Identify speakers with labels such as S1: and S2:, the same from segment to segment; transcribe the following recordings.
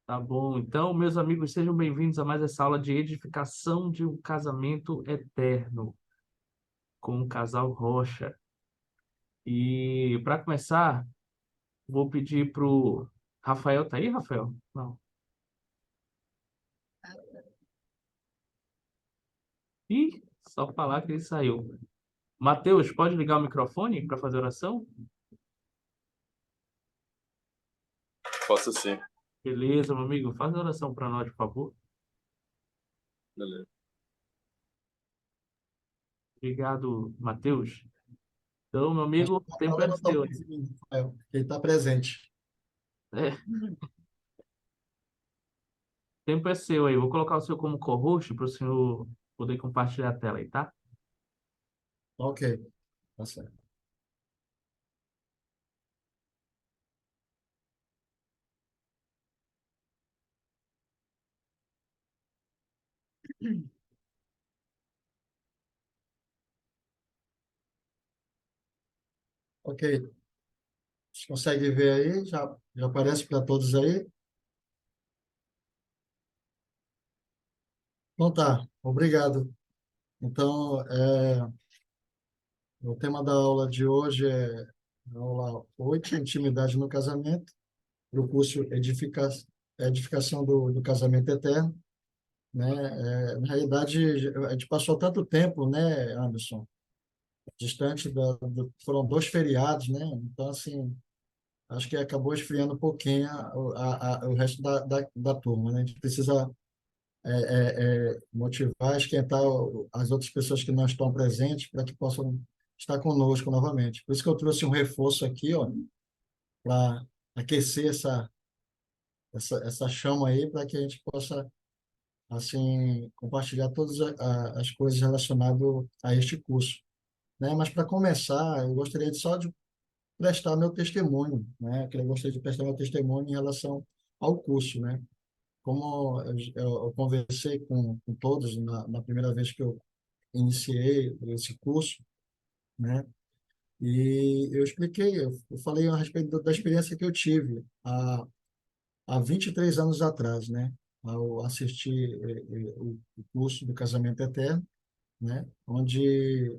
S1: Tá bom. Então, meus amigos, sejam bem-vindos a mais essa aula de edificação de um casamento eterno com o casal Rocha. E para começar, vou pedir pro Rafael. Tá aí, Rafael? Não. Ih, só falar que ele saiu. Mateus, pode ligar o microfone para fazer oração?
S2: Posso sim.
S1: Beleza, meu amigo. Faz a oração para nós, por favor.
S2: Beleza.
S1: Obrigado, Mateus. Então, meu
S2: Acho
S1: amigo,
S2: que
S1: o
S2: a
S1: tempo é
S2: palavra está
S1: seu.
S2: ouvindo, Rafael, porque ele está presente.
S1: É, o tempo é seu aí. Vou colocar o seu como co-host para o senhor poder compartilhar a tela aí, tá?
S2: Ok, tá certo. Ok, você consegue ver aí? Já aparece para todos aí? Então tá, obrigado. Então, o tema da aula de hoje é a aula 8, Intimidade no Casamento, do curso Edificação do Casamento Eterno, né? Na realidade, a gente passou tanto tempo, né, Anderson, distante foram dois feriados, né? Então, assim, acho que acabou esfriando um pouquinho o resto da turma, né? A gente precisa motivar, esquentar as outras pessoas que não estão presentes para que possam estar conosco novamente. Por isso que eu trouxe um reforço aqui, ó, para aquecer essa chama aí, para que a gente possa, assim, compartilhar todas as coisas relacionadas a este curso, né? Mas para começar, eu gostaria de prestar meu testemunho, né? Que eu gostaria de prestar meu testemunho em relação ao curso, né? Como eu conversei com todos na primeira vez que eu iniciei esse curso, né? E eu expliquei, eu falei a respeito da experiência que eu tive há 23 anos atrás, né? Ao assistir o curso do Casamento Eterno, né? Onde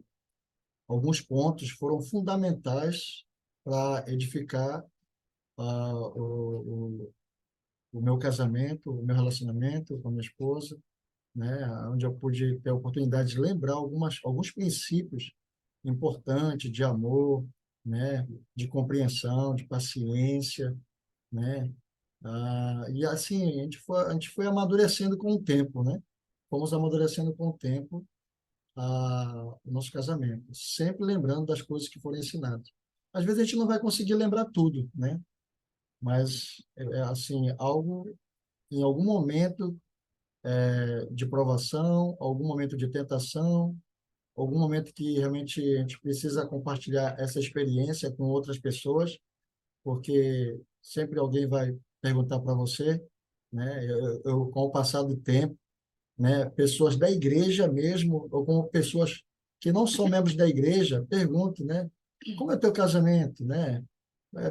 S2: alguns pontos foram fundamentais para edificar o meu casamento, o meu relacionamento com a minha esposa, né, onde eu pude ter a oportunidade de lembrar alguns princípios importantes de amor, né, de compreensão, de paciência, né, e assim a gente foi amadurecendo com o tempo, né, fomos amadurecendo com o tempo o nosso casamento, sempre lembrando das coisas que foram ensinadas. Às vezes a gente não vai conseguir lembrar tudo, né, mas assim algo em algum momento de provação, algum momento de tentação, algum momento que realmente a gente precisa compartilhar essa experiência com outras pessoas, porque sempre alguém vai perguntar para você, né? Com o passar do tempo, né? Pessoas da igreja mesmo, ou como pessoas que não são membros da igreja, perguntam, né? Como é o teu casamento, né?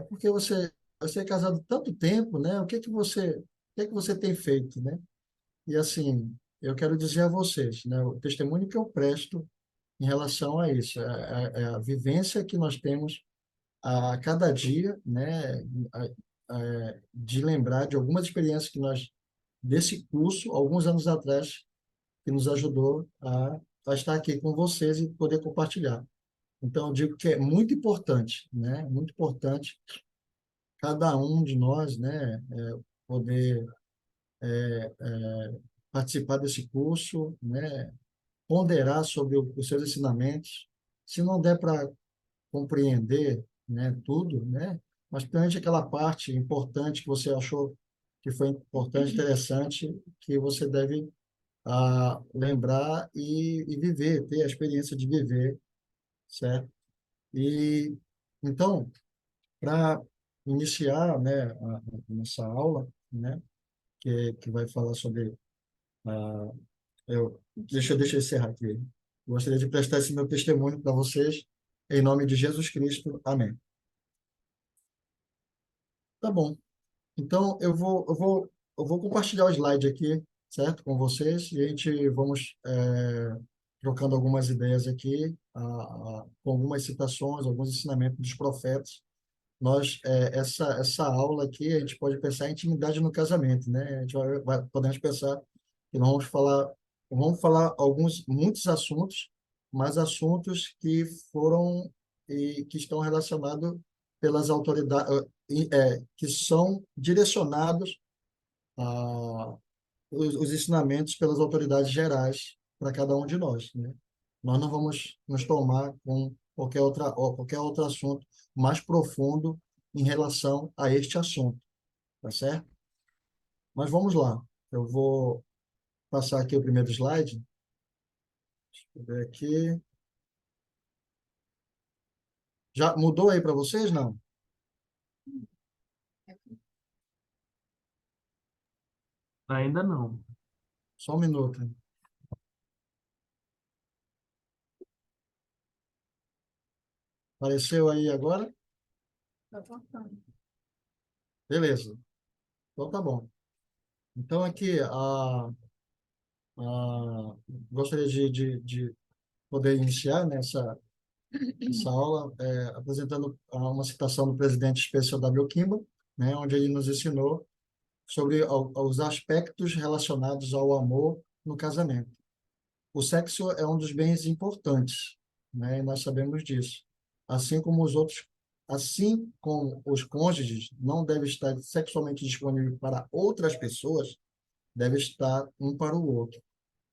S2: Porque você é casado tanto tempo, né? O que que você tem feito, né? E assim, eu quero dizer a vocês, né, o testemunho que eu presto em relação a isso, a vivência que nós temos a cada dia, né, de lembrar de algumas experiências desse curso, alguns anos atrás, que nos ajudou a estar aqui com vocês e poder compartilhar. Então, eu digo que é muito importante, né, muito importante cada um de nós, né, poder participar desse curso, né, ponderar sobre os seus ensinamentos. Se não der para compreender, né, tudo, né, mas principalmente aquela parte importante que você achou que foi importante, interessante, que você deve lembrar e viver, ter a experiência de viver, certo? E então, para iniciar, né, a nossa aula, né, que vai falar sobre deixa eu encerrar aqui. Gostaria de prestar esse meu testemunho para vocês, em nome de Jesus Cristo. Amém. Tá bom. Então, eu vou eu vou compartilhar o slide aqui, certo, com vocês, e a gente vamos trocando algumas ideias aqui, com algumas citações, alguns ensinamentos dos profetas. Essa aula aqui, a gente pode pensar em intimidade no casamento, né? A gente podemos pensar que nós vamos falar muitos assuntos, mas assuntos que foram e que estão relacionados pelas autoridades, que são direcionados a os ensinamentos pelas autoridades gerais para cada um de nós, né? Nós não vamos nos tomar com qualquer outro assunto mais profundo em relação a este assunto, tá certo? Mas vamos lá. Eu vou passar aqui o primeiro slide. Deixa eu ver aqui. Já mudou aí para vocês, não?
S1: Ainda não.
S2: Só um minuto. Apareceu aí agora? Beleza. Então tá bom. Então aqui, gostaria de poder iniciar essa aula apresentando uma citação do presidente Spencer W. Kimball, né, onde ele nos ensinou sobre os aspectos relacionados ao amor no casamento. O sexo é um dos bens importantes, né, e nós sabemos disso. Assim como assim como os cônjuges não devem estar sexualmente disponíveis para outras pessoas, deve estar um para o outro,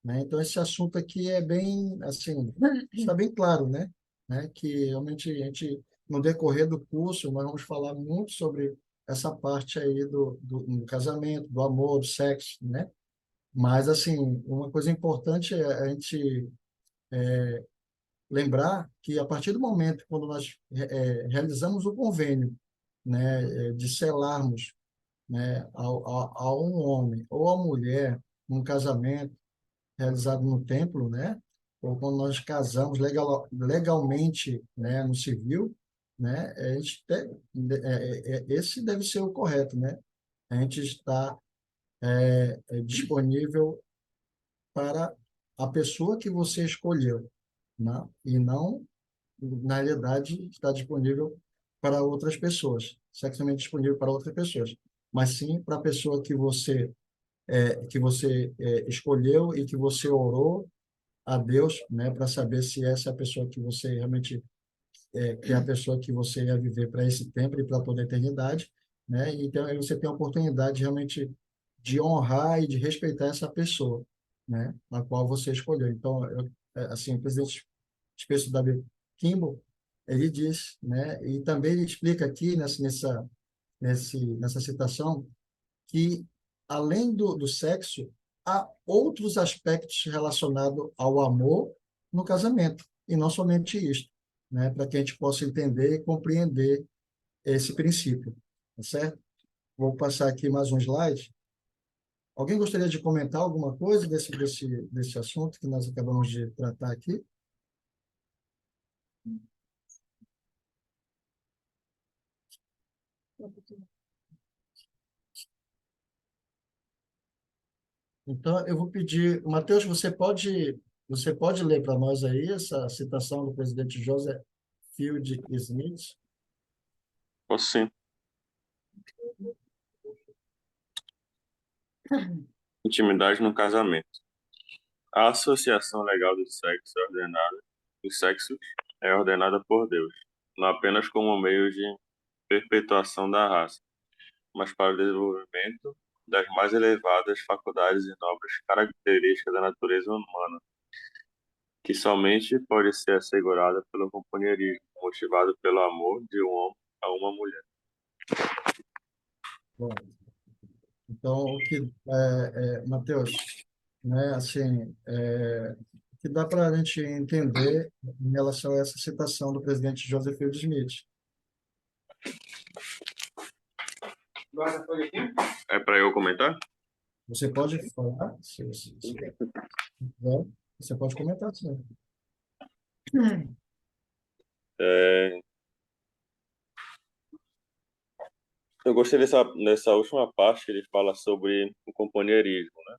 S2: né? Então, esse assunto aqui é bem, assim, está bem claro, né? Que realmente a gente, no decorrer do curso, nós vamos falar muito sobre essa parte aí do casamento, do amor, do sexo, né? Mas, assim, uma coisa importante é a gente lembrar que, a partir do momento quando nós realizamos o convênio, né, de selarmos, né, a um homem ou a mulher um casamento, realizado no templo, né? Ou quando nós casamos legalmente, né, no civil, né? Esse deve ser o correto, né? A gente está disponível para a pessoa que você escolheu, né? E não, na realidade, está disponível para outras pessoas, sexualmente disponível para outras pessoas, mas sim para a pessoa que você escolheu e que você orou a Deus, né, para saber se essa é a pessoa que você realmente que é a pessoa que você ia viver para esse tempo e para toda a eternidade, né? Então aí você tem a oportunidade realmente de honrar e de respeitar essa pessoa, né, a qual você escolheu. Então, assim, o presidente Spencer W. Kimball, ele diz, né, e também ele explica aqui nessa citação que, além do sexo, há outros aspectos relacionados ao amor no casamento, e não somente isto, né? Para que a gente possa entender e compreender esse princípio, tá certo? Vou passar aqui mais um slide. Alguém gostaria de comentar alguma coisa desse assunto que nós acabamos de tratar aqui? Então, eu vou pedir, Mateus, você pode ler para nós aí essa citação do presidente Joseph Field Smith?
S3: Posso sim. Intimidade no casamento. A associação legal dos sexos é ordenada por Deus, não apenas como meio de perpetuação da raça, mas para o desenvolvimento das mais elevadas faculdades e nobres características da natureza humana, que somente pode ser assegurada pelo companheirismo, motivado pelo amor de um homem a uma mulher.
S2: Bom, então, Mateus, né, assim, o que dá para a gente entender em relação a essa citação do presidente Joseph Field Smith?
S3: É para eu comentar?
S2: Você pode falar, se quiser, você pode comentar, sim.
S3: É, Eu gostei dessa última parte que ele fala sobre o companheirismo, né?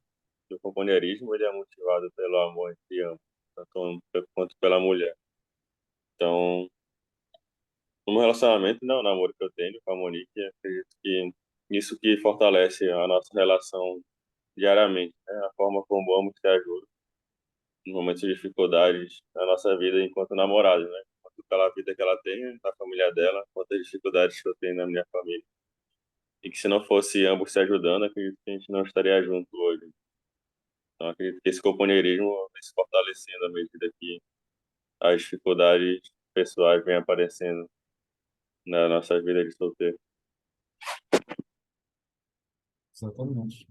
S3: O companheirismo ele é motivado pelo amor entre ambos, tanto o homem quanto pela mulher. Então, no relacionamento, não, o namoro que eu tenho com a Monique, eu acredito que isso que fortalece a nossa relação diariamente, né? A forma como ambos se ajudam nos momentos de dificuldades na nossa vida enquanto namorados, né? Quanto pela vida que ela tem na família dela, quantas dificuldades que eu tenho na minha família. E que se não fosse ambos se ajudando, acredito que a gente não estaria junto hoje. Então, acredito que esse companheirismo vem se fortalecendo à medida que as dificuldades pessoais vêm aparecendo na nossa vida de solteiro.
S2: Exatamente.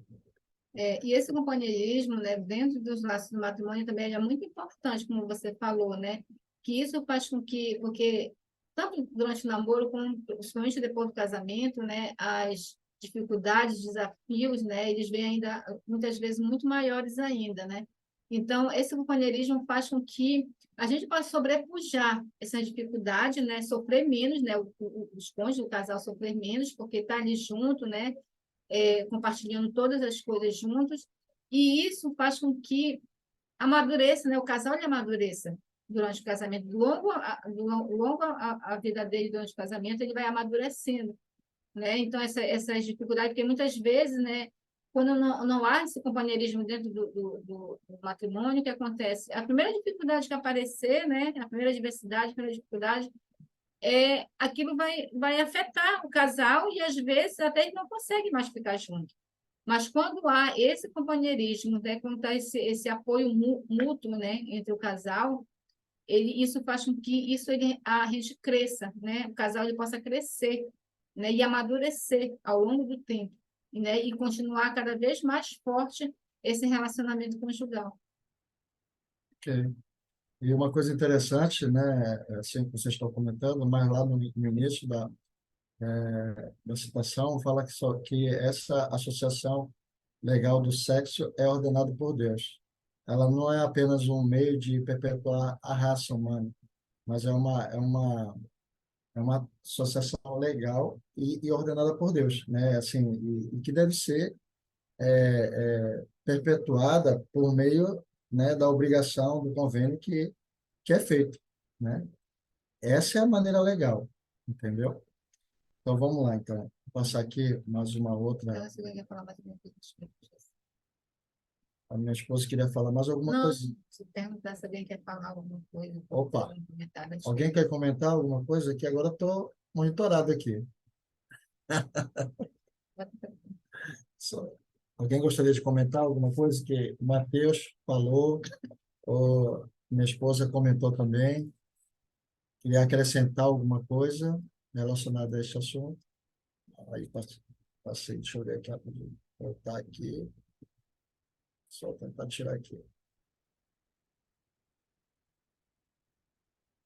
S4: E esse companheirismo, né, dentro dos laços do matrimônio também é muito importante, como você falou, né? Que isso faz com que, porque tanto durante o namoro, como principalmente depois do casamento, né, as dificuldades, desafios, né, eles vêm ainda muitas vezes muito maiores ainda, né? Então, esse companheirismo faz com que a gente possa sobrepujar essa dificuldade, né, sofrer menos, né, os cônjuges, o casal sofrer menos, porque está ali junto, né, compartilhando todas as coisas juntos, e isso faz com que amadureça, né? O casal ele amadureça durante o casamento, longo a vida dele durante o casamento, ele vai amadurecendo, né? Então, essas dificuldades, porque muitas vezes, né, quando não há esse companheirismo dentro do matrimônio, o que acontece? A primeira dificuldade que aparecer, né, a primeira adversidade, a primeira dificuldade, aquilo vai afetar o casal e, às vezes, até ele não consegue mais ficar junto. Mas quando há esse companheirismo, né, quando há esse apoio mútuo, né, entre o casal, isso faz com que a gente cresça, né, o casal ele possa crescer, né, e amadurecer ao longo do tempo, né, e continuar cada vez mais forte esse relacionamento conjugal.
S2: Ok. E uma coisa interessante, né, assim que vocês estão comentando, mas lá no início da citação, fala que essa associação legal do sexo é ordenada por Deus. Ela não é apenas um meio de perpetuar a raça humana, mas é uma associação legal e ordenada por Deus, né? Assim, e que deve ser perpetuada por meio, né, da obrigação do convênio que é feito, né? Essa é a maneira legal, entendeu? Então vamos lá, então. Vou passar aqui mais uma outra.
S4: Então, você vai falar mais alguma coisa?
S2: A minha esposa queria falar mais alguma
S4: Não,
S2: coisa.
S4: se perguntar se alguém quer falar alguma coisa,
S2: Opa,
S4: um comentário.
S2: alguém quer comentar alguma coisa aqui? Agora estou monitorado aqui. Só- Alguém gostaria de comentar alguma coisa que o Matheus falou, ou minha esposa comentou também? Queria acrescentar alguma coisa relacionada a este assunto? Aí passei, deixa eu ver aqui rapidinho. Voltar aqui, só tentar tirar aqui.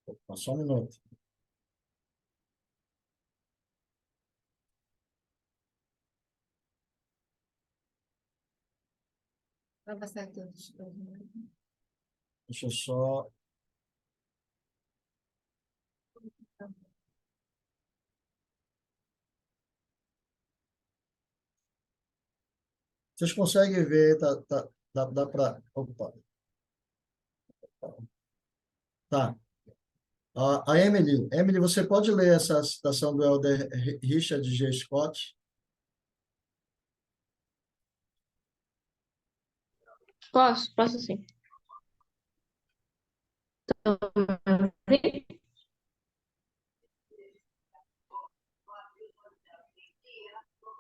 S2: Opa, só um minuto.
S4: Para passar aqui outras coisas, né?
S2: Deixa eu só. Vocês conseguem ver? Dá para. Opa, tá. A Emily, você pode ler essa citação do Elder Richard G. Scott?
S5: Posso sim.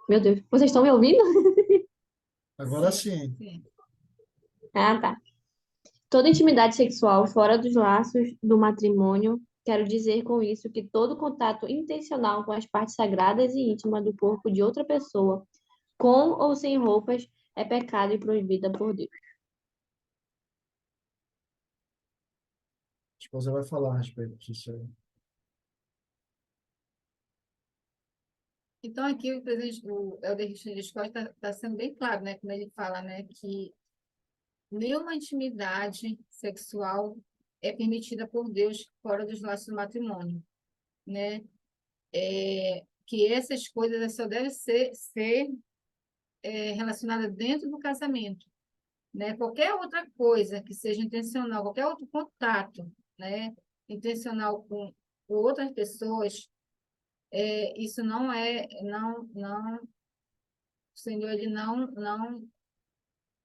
S5: Meu Deus, vocês estão me ouvindo?
S2: Agora sim.
S4: Sim.
S5: Ah, tá. Toda intimidade sexual fora dos laços do matrimônio, quero dizer com isso que todo contato intencional com as partes sagradas e íntimas do corpo de outra pessoa, com ou sem roupas, é pecado e proibida por Deus.
S2: A esposa vai falar a respeito disso aí.
S4: Então, aqui o presidente do Helder Richard Scott está sendo bem claro, né, quando ele fala, né, que nenhuma intimidade sexual é permitida por Deus fora dos laços do matrimônio, né? que essas coisas só devem ser relacionadas dentro do casamento, né? Qualquer outra coisa que seja intencional, qualquer outro contato, né, intencional com outras pessoas, isso não o Senhor, ele não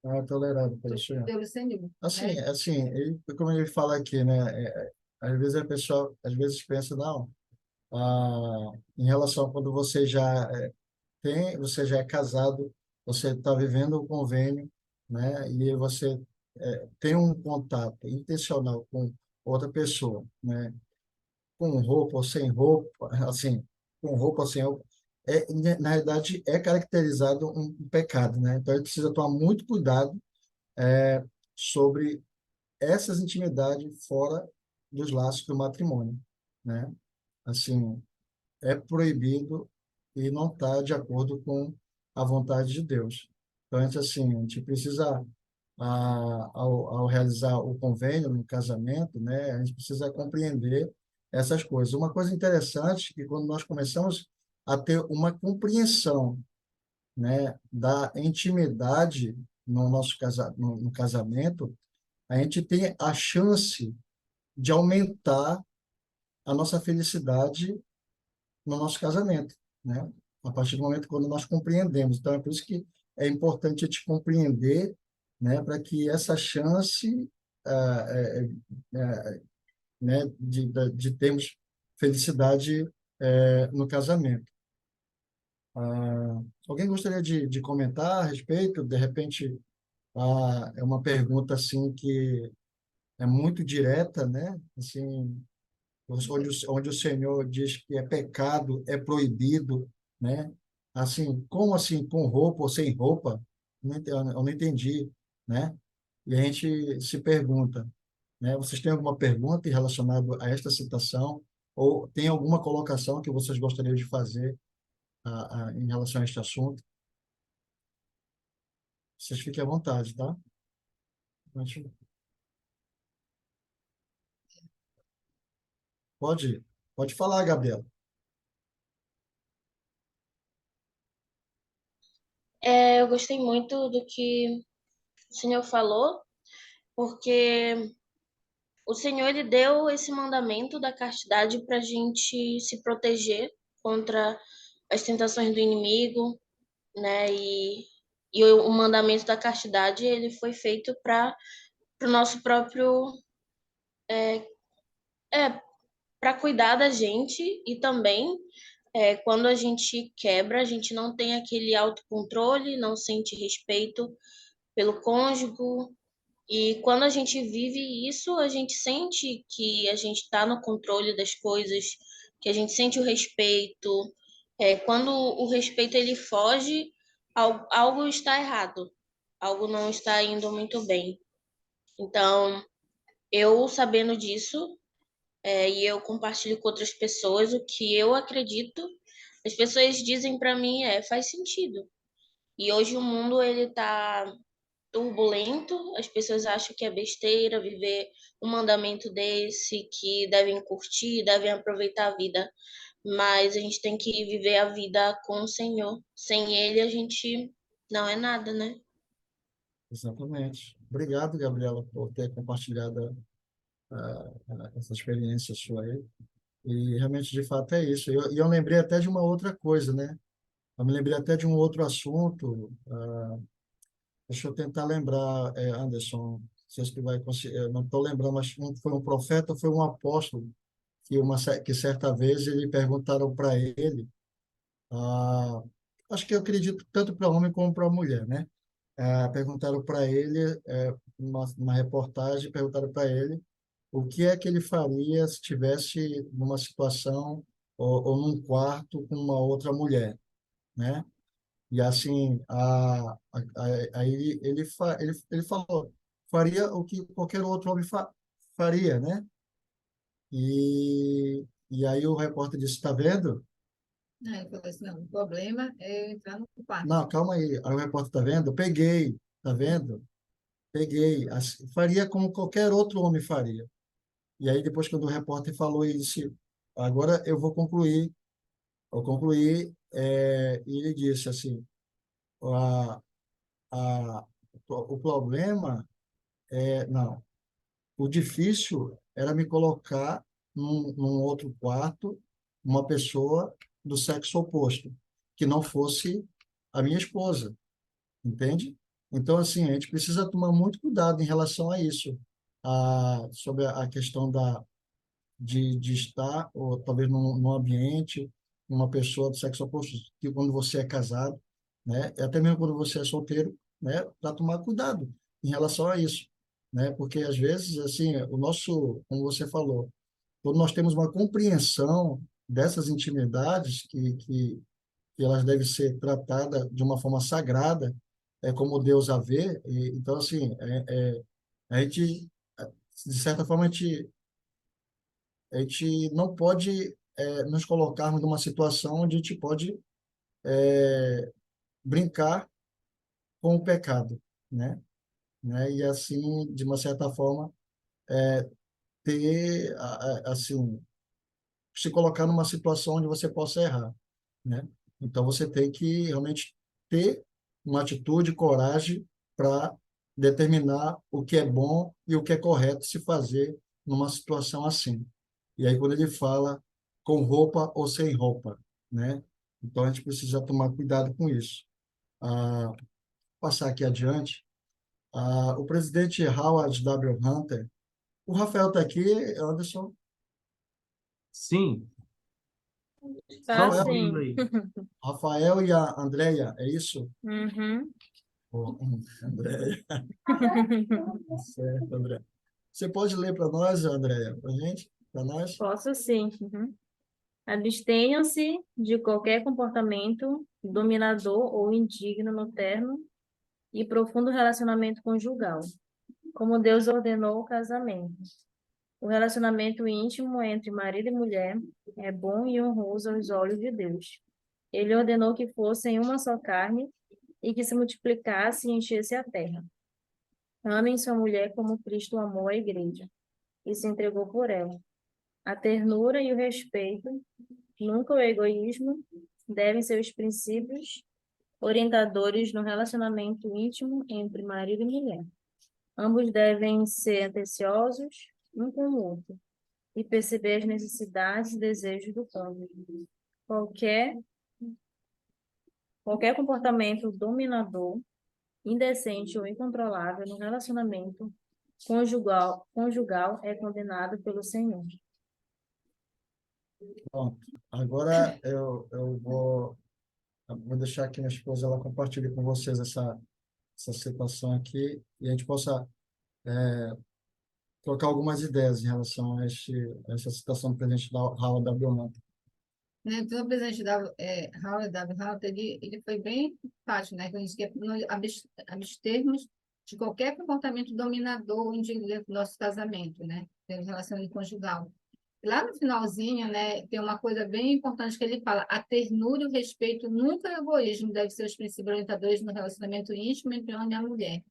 S2: Não é tolerado pelo Senhor.
S4: pelo Senhor,
S2: Assim,
S4: né?
S2: como ele fala aqui, né? Às vezes a pessoa, às vezes pensa, não, em relação a quando você já é casado, você está vivendo o convênio, né? E você tem um contato intencional com outra pessoa, né? Com roupa ou sem roupa, assim, com roupa ou sem roupa, na realidade é caracterizado um pecado, né? Então ele precisa tomar muito cuidado sobre essas intimidades fora dos laços do matrimônio, né? Assim, é proibido e não está de acordo com a vontade de Deus. Então, a gente precisa, ao realizar o convênio no casamento, né, a gente precisa compreender essas coisas. Uma coisa interessante é que quando nós começamos a ter uma compreensão, né, da intimidade no nosso no casamento, a gente tem a chance de aumentar a nossa felicidade no nosso casamento, né? A partir do momento quando nós compreendemos. Então, é por isso que é importante a gente compreender, né, para que essa chance, ah, né, de termos felicidade no casamento. Alguém gostaria de comentar a respeito? De repente, é uma pergunta assim que é muito direta, né? Assim, onde o Senhor diz que é pecado, é proibido, né? Assim, como assim, com roupa ou sem roupa? Eu não entendi, né? E a gente se pergunta, né? Vocês têm alguma pergunta relacionada a esta citação? Ou tem alguma colocação que vocês gostariam de fazer em relação a este assunto? Vocês fiquem à vontade, tá? Pode, pode pode falar, Gabriela.
S5: Eu gostei muito do que o Senhor falou, porque o Senhor ele deu esse mandamento da castidade para a gente se proteger contra as tentações do inimigo, né? E o mandamento da castidade ele foi feito para o nosso próprio para cuidar da gente e também quando a gente quebra, a gente não tem aquele autocontrole, não sente respeito pelo cônjuge. E quando a gente vive isso, a gente sente que a gente está no controle das coisas, que a gente sente o respeito. Quando o respeito ele foge, algo está errado, algo não está indo muito bem. Então, eu sabendo disso, e eu compartilho com outras pessoas o que eu acredito, as pessoas dizem para mim, faz sentido. E hoje o mundo ele tá turbulento, as pessoas acham que é besteira viver um mandamento desse, que devem curtir, devem aproveitar a vida, mas a gente tem que viver a vida com o Senhor. Sem Ele a gente não é nada, né?
S2: Exatamente. Obrigado, Gabriela, por ter compartilhado essa experiência sua aí. E realmente, de fato, é isso. E eu lembrei até de uma outra coisa, né? Eu me lembrei até de um outro assunto. Deixa eu tentar lembrar, Anderson, não sei se tu vai conseguir, eu não estou lembrando, mas foi um profeta, ou foi um apóstolo, que certa vez ele perguntaram para ele, ah, acho que eu acredito tanto para homem como para mulher, né? Perguntaram para ele, uma reportagem, perguntaram para ele o que é que ele faria se estivesse numa situação ou num quarto com uma outra mulher, né? E assim, aí ele falou, faria o que qualquer outro homem faria, né? E aí o repórter disse, está vendo?
S4: Ele falou assim, não, o problema é eu entrar no quarto.
S2: Não, calma aí. Aí o repórter, está vendo? Eu peguei, está vendo? Peguei. Faria como qualquer outro homem faria. E aí depois, quando o repórter falou, ele disse, agora eu vou concluir eu concluí, e ele disse assim, a, a, o problema não, o difícil era me colocar num outro quarto, uma pessoa do sexo oposto, que não fosse a minha esposa, entende? Então, assim, a gente precisa tomar muito cuidado em relação a isso, sobre a questão de estar, ou talvez num ambiente, uma pessoa do sexo oposto, que quando você é casado, né, e até mesmo quando você é solteiro, né, para tomar cuidado em relação a isso, né, porque às vezes, assim, o nosso, como você falou, quando nós temos uma compreensão dessas intimidades que elas devem ser tratadas de uma forma sagrada, como Deus a vê, então, assim, a gente, de certa forma, a gente não pode nos colocarmos numa situação onde a gente pode brincar com o pecado, né? E assim, de uma certa forma, ter, assim, se colocar numa situação onde você possa errar, né? Então, você tem que realmente ter uma atitude, coragem para determinar o que é bom e o que é correto se fazer numa situação assim. E aí, quando ele fala com roupa ou sem roupa, né? Então, a gente precisa tomar cuidado com isso. Passar aqui adiante. O presidente Howard W. Hunter, o Rafael está aqui, Anderson.
S1: Sim, só
S6: Tá
S2: Rafael,
S1: ouvindo
S6: sim.
S1: aí.
S2: Rafael e a Andrea, é isso?
S6: Uhum.
S2: Andrea, certo, André. Você pode ler para nós, Andréia, para a gente? Para nós?
S6: Posso sim. Uhum. Abstenham-se de qualquer comportamento dominador ou indigno no terno e profundo relacionamento conjugal, como Deus ordenou o casamento. O relacionamento íntimo entre marido e mulher é bom e honroso aos olhos de Deus. Ele ordenou que fossem uma só carne e que se multiplicasse e enchesse a terra. Amem sua mulher como Cristo amou a igreja e se entregou por ela. A ternura e o respeito, nunca o egoísmo, devem ser os princípios orientadores no relacionamento íntimo entre marido e mulher. Ambos devem ser atenciosos um com o outro e perceber as necessidades e desejos do cônjuge. Qualquer, qualquer comportamento dominador, indecente ou incontrolável no relacionamento conjugal é condenado pelo Senhor.
S2: Pronto. Agora eu vou deixar aqui minha esposa, ela compartilhe com vocês essa situação aqui e a gente possa trocar algumas ideias em relação a essa situação do presidente da Howard W. Hunter.
S4: Né? Então, o presidente Howard W. Hunter, ele foi bem fácil, né? Quando ele disse que nós abstermos de qualquer comportamento dominador ou indigno dentro do nosso casamento, né? Em relação conjugal. Lá no finalzinho, né, tem uma coisa bem importante que ele fala: a ternura e o respeito, nunca o egoísmo, devem ser os princípios orientadores no relacionamento íntimo entre o homem e a mulher.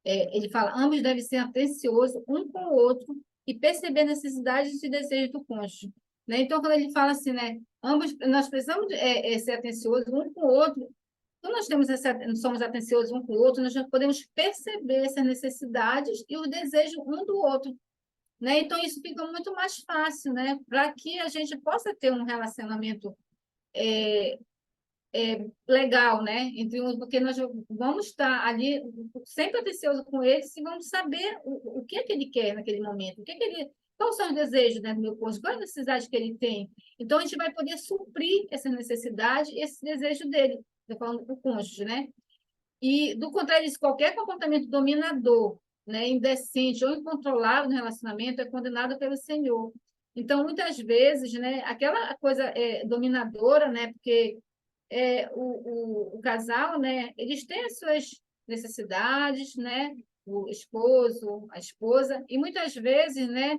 S4: Ele fala: ambos devem ser atenciosos um com o outro e perceber necessidades e desejos do cônjuge. Né? Então, quando ele fala assim, né, nós precisamos ser atenciosos um com o outro. Quando somos atenciosos um com o outro, nós já podemos perceber essas necessidades e os desejos um do outro. Né? Então, isso fica muito mais fácil, né? Para que a gente possa ter um relacionamento legal, né? Porque nós vamos estar ali sempre atencioso com ele, e vamos saber o que é que ele quer naquele momento, quais são os desejos, né, do meu cônjuge, qual é a necessidade que ele tem. Então, a gente vai poder suprir essa necessidade, esse desejo dele, estou falando do cônjuge, né? E, do contrário, qualquer comportamento dominador, né, indecente ou incontrolável no relacionamento é condenado pelo Senhor. Então, muitas vezes, né, aquela coisa dominadora, né, porque o casal, né, eles têm as suas necessidades, né, o esposo, a esposa, e muitas vezes, né,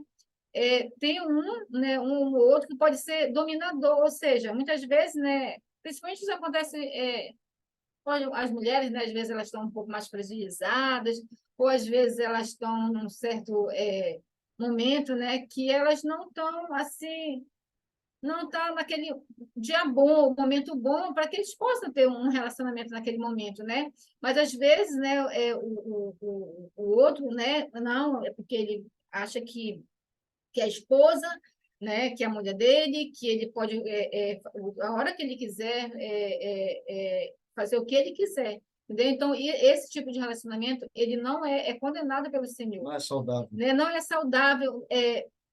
S4: tem um ou outro que pode ser dominador, ou seja, muitas vezes, né, principalmente isso acontece as mulheres, né, às vezes elas estão um pouco mais fragilizadas, ou às vezes elas estão num certo momento, né, que elas não estão assim não está naquele dia bom, momento bom, para que eles possam ter um relacionamento naquele momento, né? Mas às vezes, né, o outro, né, não, é porque ele acha que a esposa, né, que é a mulher dele, que ele pode, a hora que ele quiser, fazer o que ele quiser. Entendeu? Então, esse tipo de relacionamento, ele não é condenado pelo Senhor.
S2: Não é saudável.
S4: Né? Não é saudável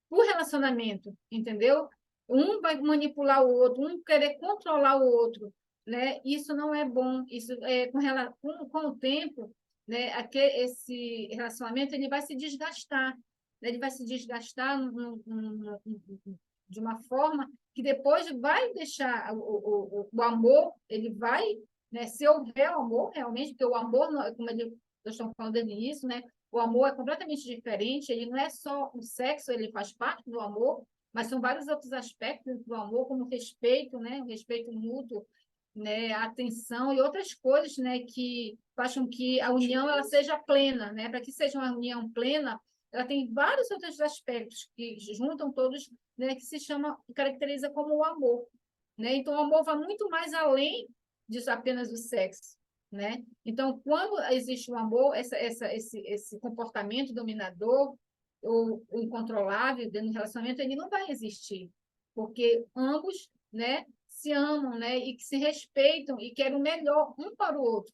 S4: o relacionamento, entendeu? Um vai manipular o outro, um querer controlar o outro, né? Isso não é bom. Isso com o tempo, né? Esse relacionamento ele vai se desgastar, né? Ele vai se desgastar de uma forma que depois vai deixar o amor, ele vai, né? Se houver amor realmente, porque o amor, como nós estamos falando desde o início, né? O amor é completamente diferente, ele não é só o sexo, ele faz parte do amor, mas são vários outros aspectos do amor, como o respeito, né? O respeito mútuo, né? A atenção e outras coisas, né? Que fazem que a união ela seja plena, né? Para que seja uma união plena, ela tem vários outros aspectos que juntam todos, né? Que se chama, caracteriza como o amor, né? Então, o amor vai muito mais além disso apenas do sexo, né? Então, quando existe o amor, esse comportamento dominador ou incontrolável dentro do relacionamento, ele não vai existir, porque ambos, né, se amam, né, e que se respeitam e querem o melhor um para o outro,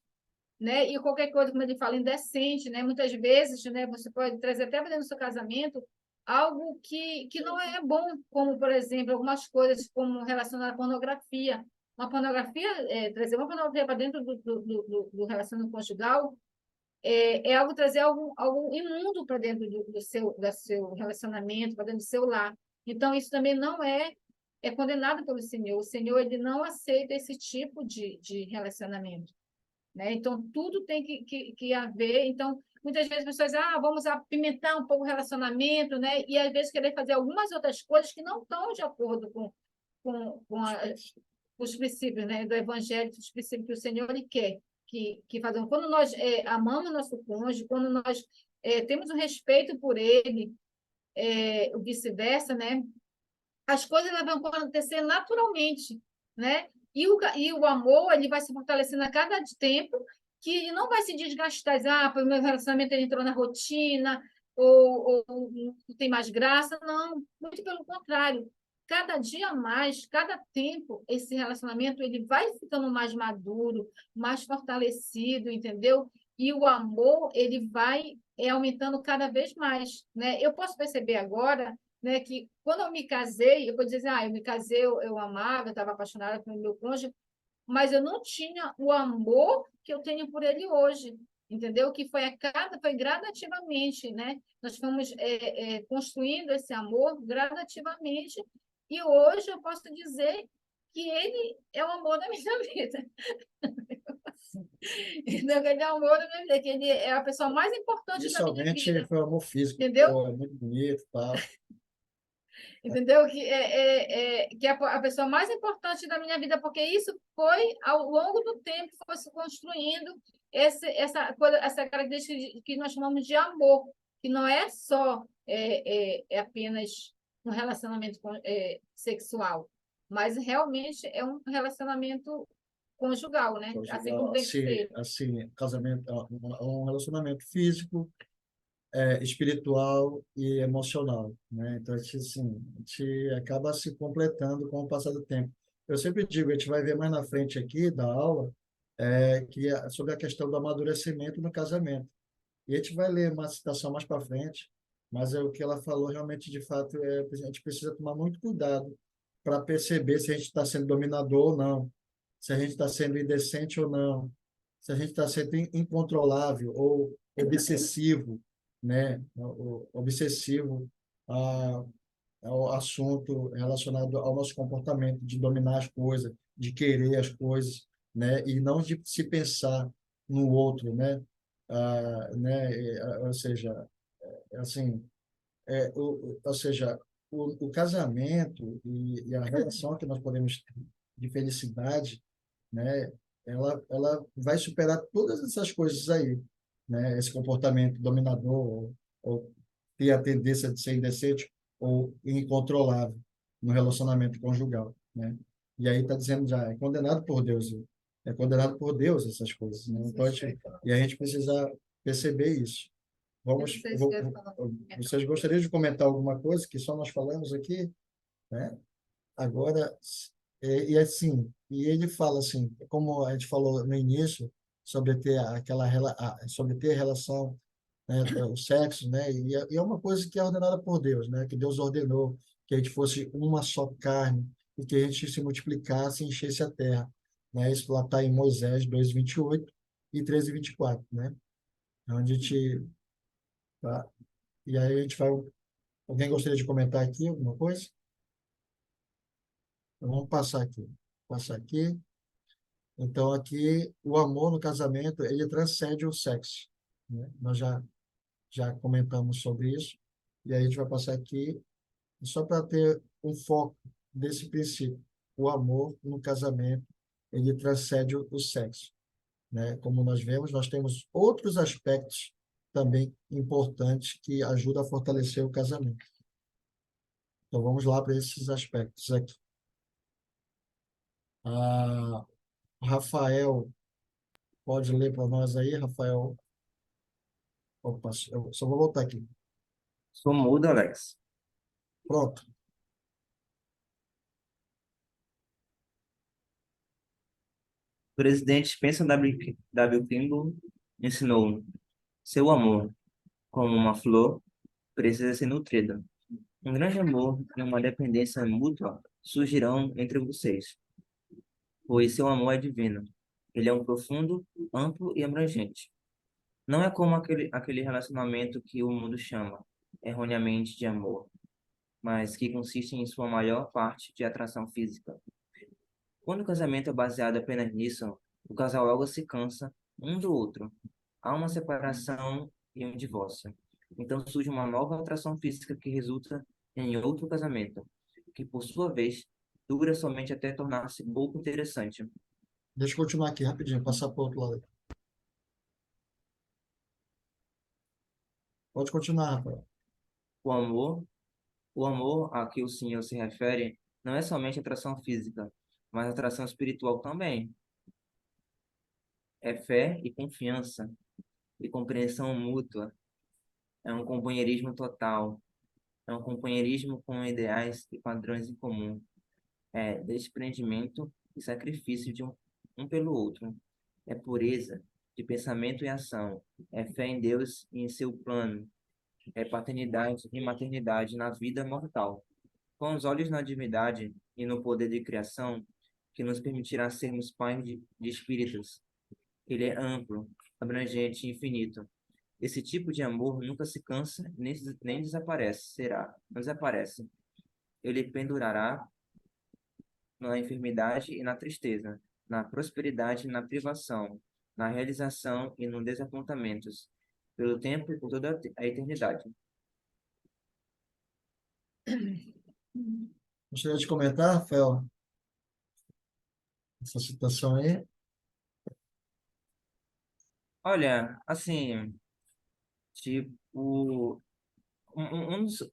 S4: né? E qualquer coisa, como ele fala, indecente, né? Muitas vezes, né, você pode trazer até dentro do seu casamento algo que não é bom, como, por exemplo, algumas coisas como relacionar à pornografia. Uma pornografia, trazer uma pornografia para dentro do relacionamento conjugal algo trazer algo imundo para dentro do seu relacionamento, para dentro do seu lar. Então, isso também não é condenado pelo Senhor. O Senhor ele não aceita esse tipo de relacionamento, né? Então, tudo tem que haver. Então, muitas vezes as pessoas, vamos apimentar um pouco o relacionamento, né? E às vezes querer fazer algumas outras coisas que não estão de acordo com os princípios, né? Do Evangelho, os princípios que o Senhor ele quer que fazemos. Quando nós amamos nosso cônjuge, quando nós temos um respeito por ele, o vice-versa, né? As coisas elas vão acontecer naturalmente, né? E o amor ele vai se fortalecendo a cada tempo, que ele não vai se desgastar, o meu relacionamento ele entrou na rotina, ou não tem mais graça, não, muito pelo contrário. Cada dia mais, cada tempo, esse relacionamento ele vai ficando mais maduro, mais fortalecido, entendeu? E o amor ele vai aumentando cada vez mais, né? Eu posso perceber agora, né, que quando eu me casei, eu vou dizer, eu me casei, eu amava, eu estava apaixonada pelo meu cônjuge, mas eu não tinha o amor que eu tenho por ele hoje, entendeu? Que foi gradativamente, né? Nós fomos construindo esse amor gradativamente, e hoje eu posso dizer que ele é o amor da minha vida. Então, ele é o amor da minha vida, que ele é a pessoa mais importante da minha
S2: Inicialmente
S4: vida,
S2: foi o amor físico,
S4: entendeu?
S2: pô, é muito bonito, tal.
S4: Entendeu? Que é a pessoa mais importante da minha vida, porque isso foi, ao longo do tempo, foi se construindo essa característica que nós chamamos de amor, que não é só apenas um relacionamento sexual, mas realmente é um relacionamento conjugal, né? Assim como
S2: Conjugal,
S4: tem que ser.
S2: assim, casamento, um relacionamento físico, espiritual e emocional, né? Então, a gente acaba se completando com o passar do tempo. Eu sempre digo, a gente vai ver mais na frente aqui da aula, sobre a questão do amadurecimento no casamento. E a gente vai ler uma citação mais para frente, mas o que ela falou realmente, de fato, a gente precisa tomar muito cuidado para perceber se a gente está sendo dominador ou não, se a gente está sendo indecente ou não, se a gente está sendo incontrolável ou obsessivo, né? Obsessivo a, ao assunto relacionado ao nosso comportamento, de dominar as coisas, de querer as coisas, né? E não de se pensar no outro, né? Ou seja, assim, ou seja, o casamento e a relação que nós podemos ter de felicidade, né? Ela vai superar todas essas coisas aí, né? Esse comportamento dominador ou ter a tendência de ser indecente ou incontrolável, no relacionamento conjugal, né? E aí está dizendo já, é condenado por Deus essas coisas, né? Então, e a gente precisa perceber isso. Vamos,
S4: Vocês querem falar?
S2: vocês gostariam de comentar alguma coisa que só nós falamos aqui, né? Agora, e assim, e ele fala assim, como a gente falou no início, sobre ter sobre ter relação, né, o sexo, né, e é uma coisa que é ordenada por Deus, né, que Deus ordenou que a gente fosse uma só carne e que a gente se multiplicasse e enchesse a terra, né? Isso lá está em Moisés 2:28 e 13:24, né? Onde a gente tá, e aí a gente vai. Alguém gostaria de comentar aqui alguma coisa? Então, vamos passar aqui. Passar aqui. Então, aqui, o amor no casamento, ele transcende o sexo, né? Nós já comentamos sobre isso. E aí a gente vai passar aqui, só para ter um foco desse princípio. O amor no casamento, ele transcende o sexo, né? Como nós vemos, nós temos outros aspectos também importantes que ajudam a fortalecer o casamento. Então, vamos lá para esses aspectos aqui. Ah, Rafael, pode ler para nós aí, Rafael? Opa, eu só vou voltar aqui.
S7: Sou mudo, Alex.
S2: Pronto.
S7: O presidente Spencer W. Kimball ensinou: seu amor, como uma flor, precisa ser nutrido. Um grande amor e uma dependência mútua surgirão entre vocês, pois seu amor é divino. Ele é um profundo, amplo e abrangente. Não é como aquele relacionamento que o mundo chama, erroneamente, de amor, mas que consiste em sua maior parte de atração física. Quando o casamento é baseado apenas nisso, o casal logo se cansa um do outro. Há uma separação e um divórcio. Então surge uma nova atração física que resulta em outro casamento, que por sua vez dura somente até tornar-se pouco interessante.
S2: Deixa eu continuar aqui rapidinho, passar para o outro lado. Pode continuar, Rafael.
S7: O amor, o amor a que o Senhor se refere não é somente atração física, mas atração espiritual também. É fé e confiança e compreensão mútua. É um companheirismo total. É um companheirismo com ideais e padrões em comum. É desprendimento e sacrifício um pelo outro. É pureza de pensamento e ação. É fé em Deus e em seu plano. É paternidade e maternidade na vida mortal. Com os olhos na divindade e no poder de criação, que nos permitirá sermos pais de espíritos. Ele é amplo, abrangente e infinito. Esse tipo de amor nunca se cansa nem desaparece, não desaparece. Ele pendurará na enfermidade e na tristeza, na prosperidade e na privação, na realização e nos desapontamentos, pelo tempo e por toda a eternidade.
S2: Gostaria de comentar, Rafael, essa situação aí?
S7: Olha, assim, tipo,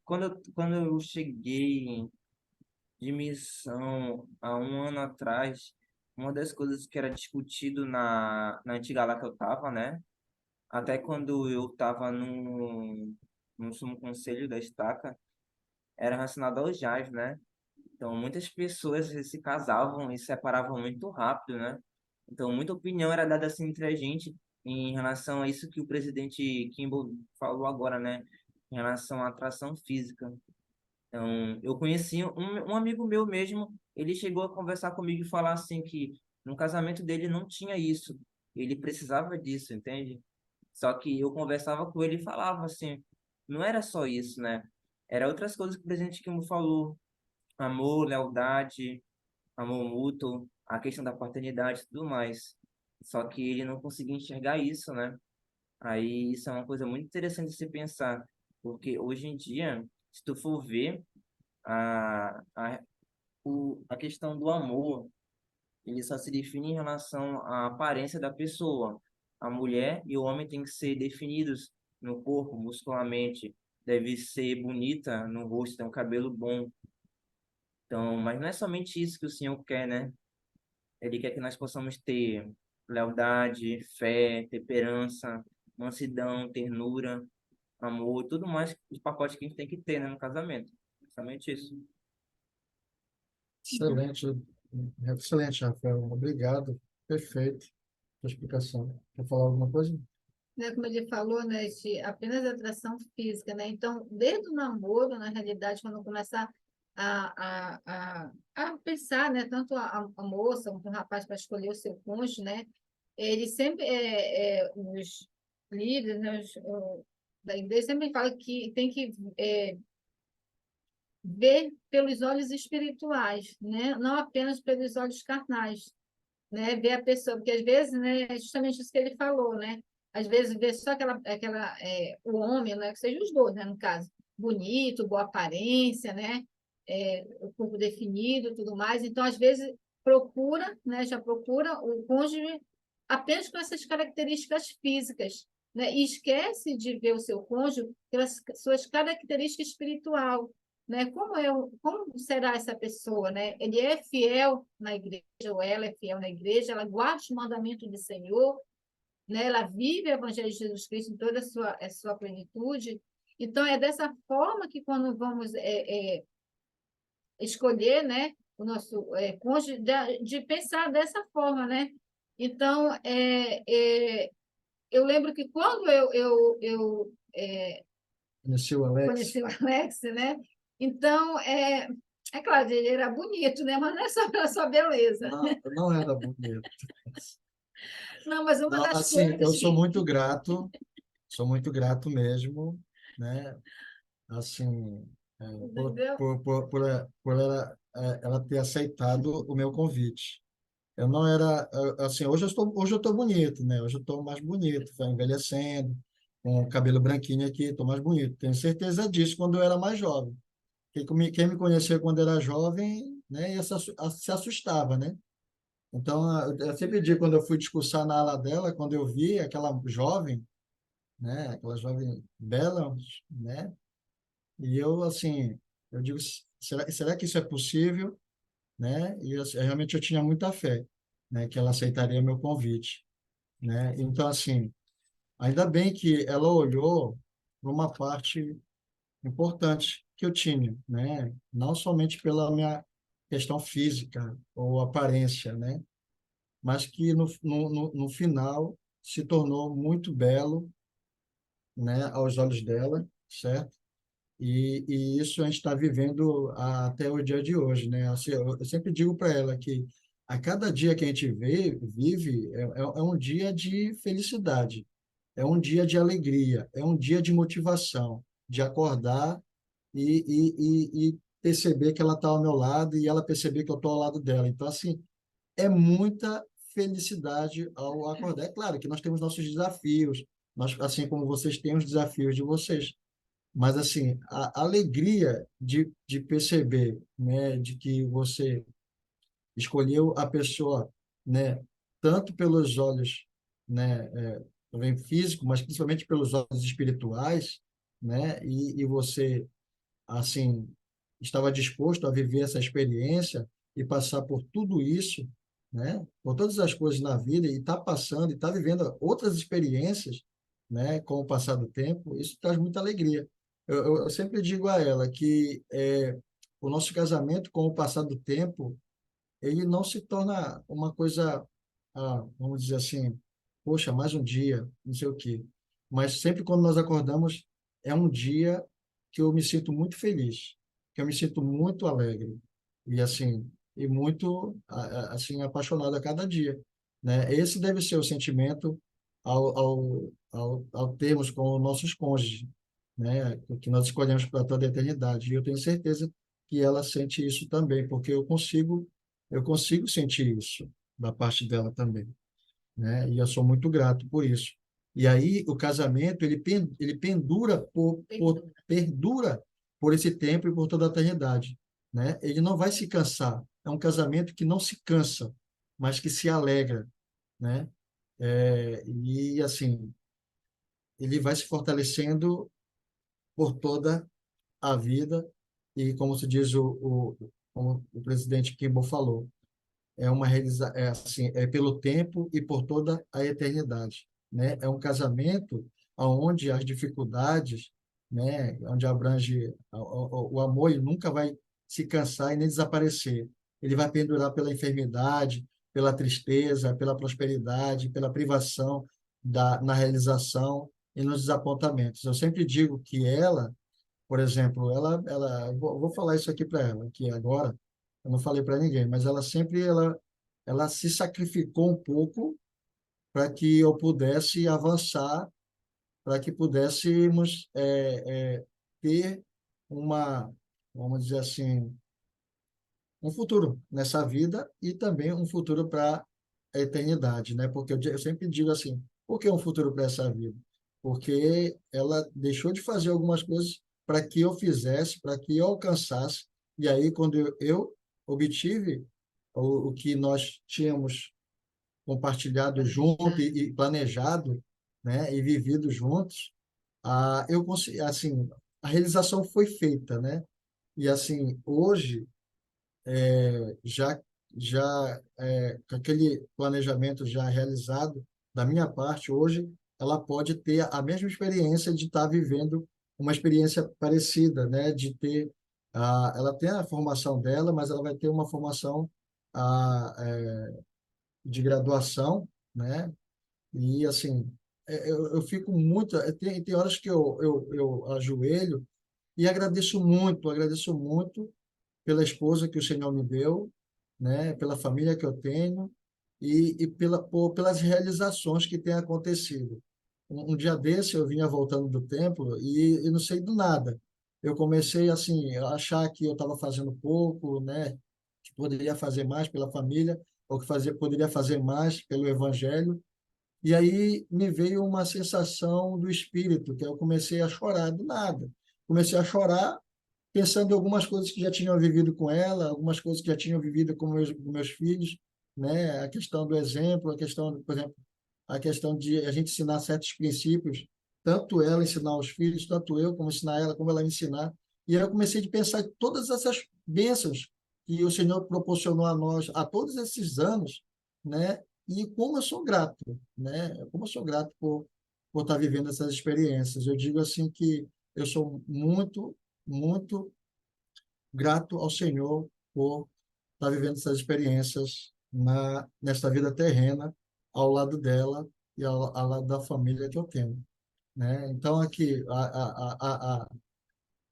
S7: quando eu cheguei de missão há um ano atrás, uma das coisas que era discutido na antiga lá que eu tava, né? Até quando eu tava no sumo conselho da estaca, era relacionado ao jazz, né? Então, muitas pessoas se casavam e se separavam muito rápido, né? Então, muita opinião era dada assim entre a gente em relação a isso que o presidente Kimball falou agora, né? Em relação à atração física. Então, eu conheci um amigo meu mesmo, ele chegou a conversar comigo e falar assim que no casamento dele não tinha isso, ele precisava disso, entende? Só que eu conversava com ele e falava assim, não era só isso, né? Era outras coisas que o presidente Kimball falou, amor, lealdade, amor mútuo, a questão da paternidade e tudo mais. Só que ele não conseguia enxergar isso, né? Aí isso é uma coisa muito interessante de se pensar, porque hoje em dia, se tu for ver, a, a, a questão do amor, ele só se define em relação à aparência da pessoa. A mulher e o homem têm que ser definidos no corpo, muscularmente, deve ser bonita no rosto, ter um cabelo bom. Então, mas não é somente isso que o Senhor quer, né? Ele quer que nós possamos ter lealdade, fé, temperança, mansidão, ternura, amor, tudo mais de pacote que a gente tem que ter, né, no casamento. Somente isso.
S2: Excelente, excelente, Rafael. Obrigado. Perfeito. Sua explicação. Quer falar alguma coisa?
S4: Né, como ele falou, né, de apenas atração física, né? Então, desde o namoro, na realidade, quando começar a pensar, né, tanto a moça quanto o rapaz para escolher o seu cônjuge, né, ele sempre, os líderes, né, da igreja sempre fala que tem que ver pelos olhos espirituais, né, não apenas pelos olhos carnais, né? Ver a pessoa, porque às vezes, né, é justamente isso que ele falou, né? Às vezes vê só o homem, né, que seja os dois, né, no caso, bonito, boa aparência, né, o corpo definido, tudo mais. Então, às vezes procura, né, já procura o cônjuge apenas com essas características físicas, né, e esquece de ver o seu cônjuge pelas suas características espiritual, né? Como será essa pessoa, né? Ele é fiel na igreja, ou ela é fiel na igreja, ela guarda os mandamentos do Senhor, né? Ela vive o evangelho de Jesus Cristo em toda a sua plenitude. Então, é dessa forma que quando vamos escolher, né, o nosso cônjuge, de pensar dessa forma, né? Então, eu lembro que quando
S2: Conheci o Alex.
S4: conheci o Alex, né? Então, é claro, ele era bonito, né? Mas não é só pela sua beleza.
S2: Não, não era bonito.
S4: Não, mas uma
S2: Não,
S4: das
S2: assim, eu
S4: coisas
S2: sou muito grato mesmo, né? Assim,
S4: entendeu?
S2: ela ter aceitado o meu convite. Eu não era, assim, hoje eu estou bonito, né? Hoje eu estou mais bonito, foi envelhecendo, com o cabelo branquinho aqui, estou mais bonito. Tenho certeza disso quando eu era mais jovem. Quem me conheceu quando era jovem, né, se assustava, né? Então, eu sempre digo, quando eu fui discursar na ala dela, quando eu vi aquela jovem, né, aquela jovem bela, né, e eu, assim, eu digo, será que isso é possível, né? E realmente eu tinha muita fé, né, que ela aceitaria meu convite, né? Então, assim, ainda bem que ela olhou para uma parte importante que eu tinha, né? Não somente pela minha questão física ou aparência, né? Mas que no final se tornou muito belo, né? Aos olhos dela, certo? E isso a gente está vivendo até o dia de hoje, né? Assim, eu sempre digo para ela que a cada dia que a gente vive é um dia de felicidade, é um dia de alegria, é um dia de motivação, de acordar e perceber que ela está ao meu lado e ela perceber que eu estou ao lado dela. Então, assim, é muita felicidade ao acordar. É claro que nós temos nossos desafios, nós, assim como vocês têm os desafios de vocês, mas, assim, a alegria de perceber, né, de que você escolheu a pessoa, né, tanto pelos olhos, né, também físico, mas principalmente pelos olhos espirituais, né, e você assim, estava disposto a viver essa experiência e passar por tudo isso, né? Por todas as coisas na vida e está passando e está vivendo outras experiências, né? Com o passar do tempo, isso traz muita alegria. Eu sempre digo a ela que o nosso casamento, com o passar do tempo, ele não se torna uma coisa, vamos dizer assim, poxa, mais um dia, não sei o quê. Mas sempre quando nós acordamos, é um dia que eu me sinto muito feliz, que eu me sinto muito alegre e assim, e muito assim apaixonado a cada dia, né? Esse deve ser o sentimento ao termos com os nossos cônjuges, né? Que nós escolhemos para toda a eternidade. E eu tenho certeza que ela sente isso também, porque eu consigo sentir isso da parte dela também, né? E eu sou muito grato por isso. E aí o casamento ele perdura por esse tempo e por toda a eternidade, né? Ele não vai se cansar. É um casamento que não se cansa, mas que se alegra, né? E assim ele vai se fortalecendo por toda a vida e como se diz como o presidente Kimball falou, assim, é pelo tempo e por toda a eternidade, né? É um casamento onde as dificuldades, né, onde abrange o amor, ele nunca vai se cansar e nem desaparecer. Ele vai pendurar pela enfermidade, pela tristeza, pela prosperidade, pela privação na realização e nos desapontamentos. Eu sempre digo que ela, por exemplo, vou falar isso aqui para ela, que agora eu não falei para ninguém, mas ela se sacrificou um pouco para que eu pudesse avançar, para que pudéssemos ter uma, vamos dizer assim, um futuro nessa vida e também um futuro para a eternidade, né? Porque eu sempre digo assim, por que um futuro para essa vida? Porque ela deixou de fazer algumas coisas para que eu fizesse, para que eu alcançasse, e aí quando eu obtive o que nós tínhamos compartilhado junto e planejado, né, e vivido juntos, eu consegui, assim, a realização foi feita, né? E assim, hoje já com aquele planejamento já realizado da minha parte hoje, ela pode ter a mesma experiência de estar vivendo uma experiência parecida, né? De ter ela tem a formação dela, mas ela vai ter uma formação de graduação, né? E assim, eu fico muito, tem horas que eu ajoelho e agradeço muito pela esposa que o Senhor me deu, né, pela família que eu tenho e pelas realizações que têm acontecido. Um dia desse eu vinha voltando do templo e não sei do nada. Eu comecei assim a achar que eu estava fazendo pouco, né, que poderia fazer mais pela família ou que poderia fazer mais pelo evangelho. E aí me veio uma sensação do espírito, que eu comecei a chorar do nada. Comecei a chorar pensando em algumas coisas que já tinham vivido com ela, algumas coisas que já tinham vivido com meus filhos, né? A questão do exemplo, a questão, por exemplo, a questão de a gente ensinar certos princípios, tanto ela ensinar aos filhos, tanto eu como ensinar ela, como ela me ensinar. E aí eu comecei a pensar em todas essas bênçãos que o Senhor proporcionou a nós há todos esses anos, né? E como eu sou grato, né? Como eu sou grato por estar vivendo essas experiências. Eu digo assim que eu sou muito grato ao Senhor por estar vivendo essas experiências nesta vida terrena, ao lado dela e ao lado da família que eu tenho, né? Então, aqui,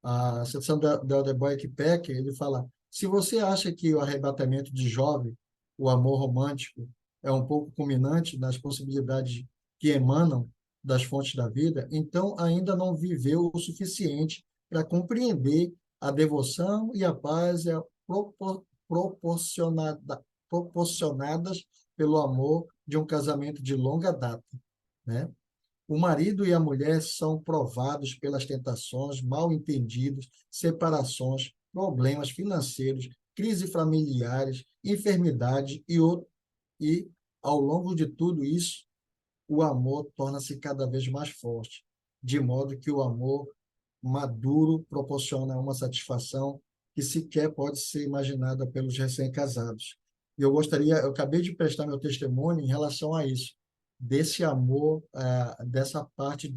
S2: a seção da Aldeboy Peck, ele fala, se você acha que o arrebatamento de jovem, o amor romântico, é um pouco culminante das possibilidades que emanam das fontes da vida, então ainda não viveu o suficiente para compreender a devoção e a paz proporcionadas pelo amor de um casamento de longa data, né? O marido e a mulher são provados pelas tentações, mal-entendidos, separações, problemas financeiros, crises familiares, enfermidade e, ao longo de tudo isso, o amor torna-se cada vez mais forte, de modo que o amor maduro proporciona uma satisfação que sequer pode ser imaginada pelos recém-casados. E eu acabei de prestar meu testemunho em relação a isso, desse amor, dessa parte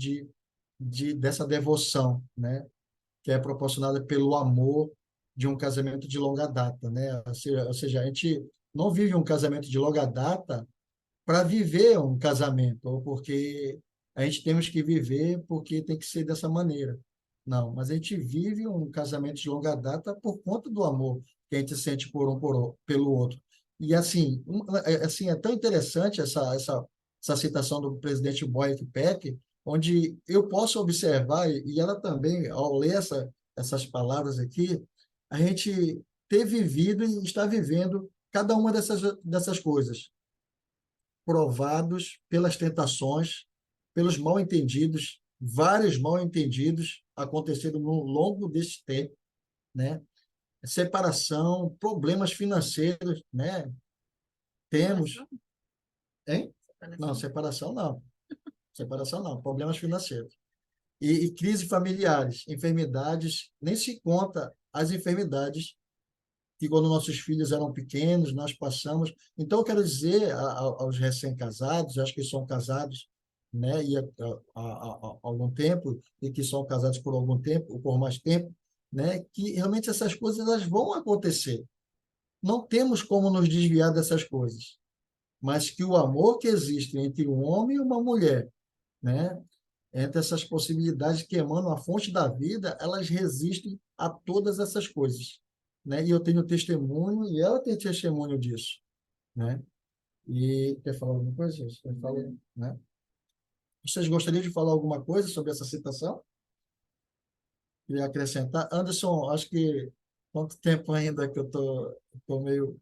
S2: dessa devoção, né, que é proporcionada pelo amor de um casamento de longa data, né? Ou seja, a gente não vive um casamento de longa data para viver um casamento, ou porque a gente temos que viver porque tem que ser dessa maneira. Não, mas a gente vive um casamento de longa data por conta do amor que a gente sente pelo outro. E assim, assim é tão interessante essa citação do presidente Boyd Peck, onde eu posso observar, e ela também, ao ler essas palavras aqui, a gente ter vivido e estar vivendo cada uma dessas coisas provados pelas tentações, pelos mal-entendidos, vários mal-entendidos acontecendo no longo desse tempo, né? Separação, problemas financeiros, né? Temos, hein? Não, separação não, problemas financeiros. E crises familiares, enfermidades, nem se conta as enfermidades que quando nossos filhos eram pequenos, nós passamos. Então, eu quero dizer aos recém-casados, acho que são casados, né, e há algum tempo, e que são casados por algum tempo, ou por mais tempo, né, que realmente essas coisas elas vão acontecer. Não temos como nos desviar dessas coisas, mas que o amor que existe entre um homem e uma mulher, né, entre essas possibilidades que emanam a fonte da vida, elas resistem a todas essas coisas, né? E eu tenho testemunho e ela tem testemunho disso, né? E quer falar alguma coisa? Eu falei, né? Vocês gostariam de falar alguma coisa sobre essa citação? Queria acrescentar. Anderson, acho que quanto tempo ainda que eu tô meio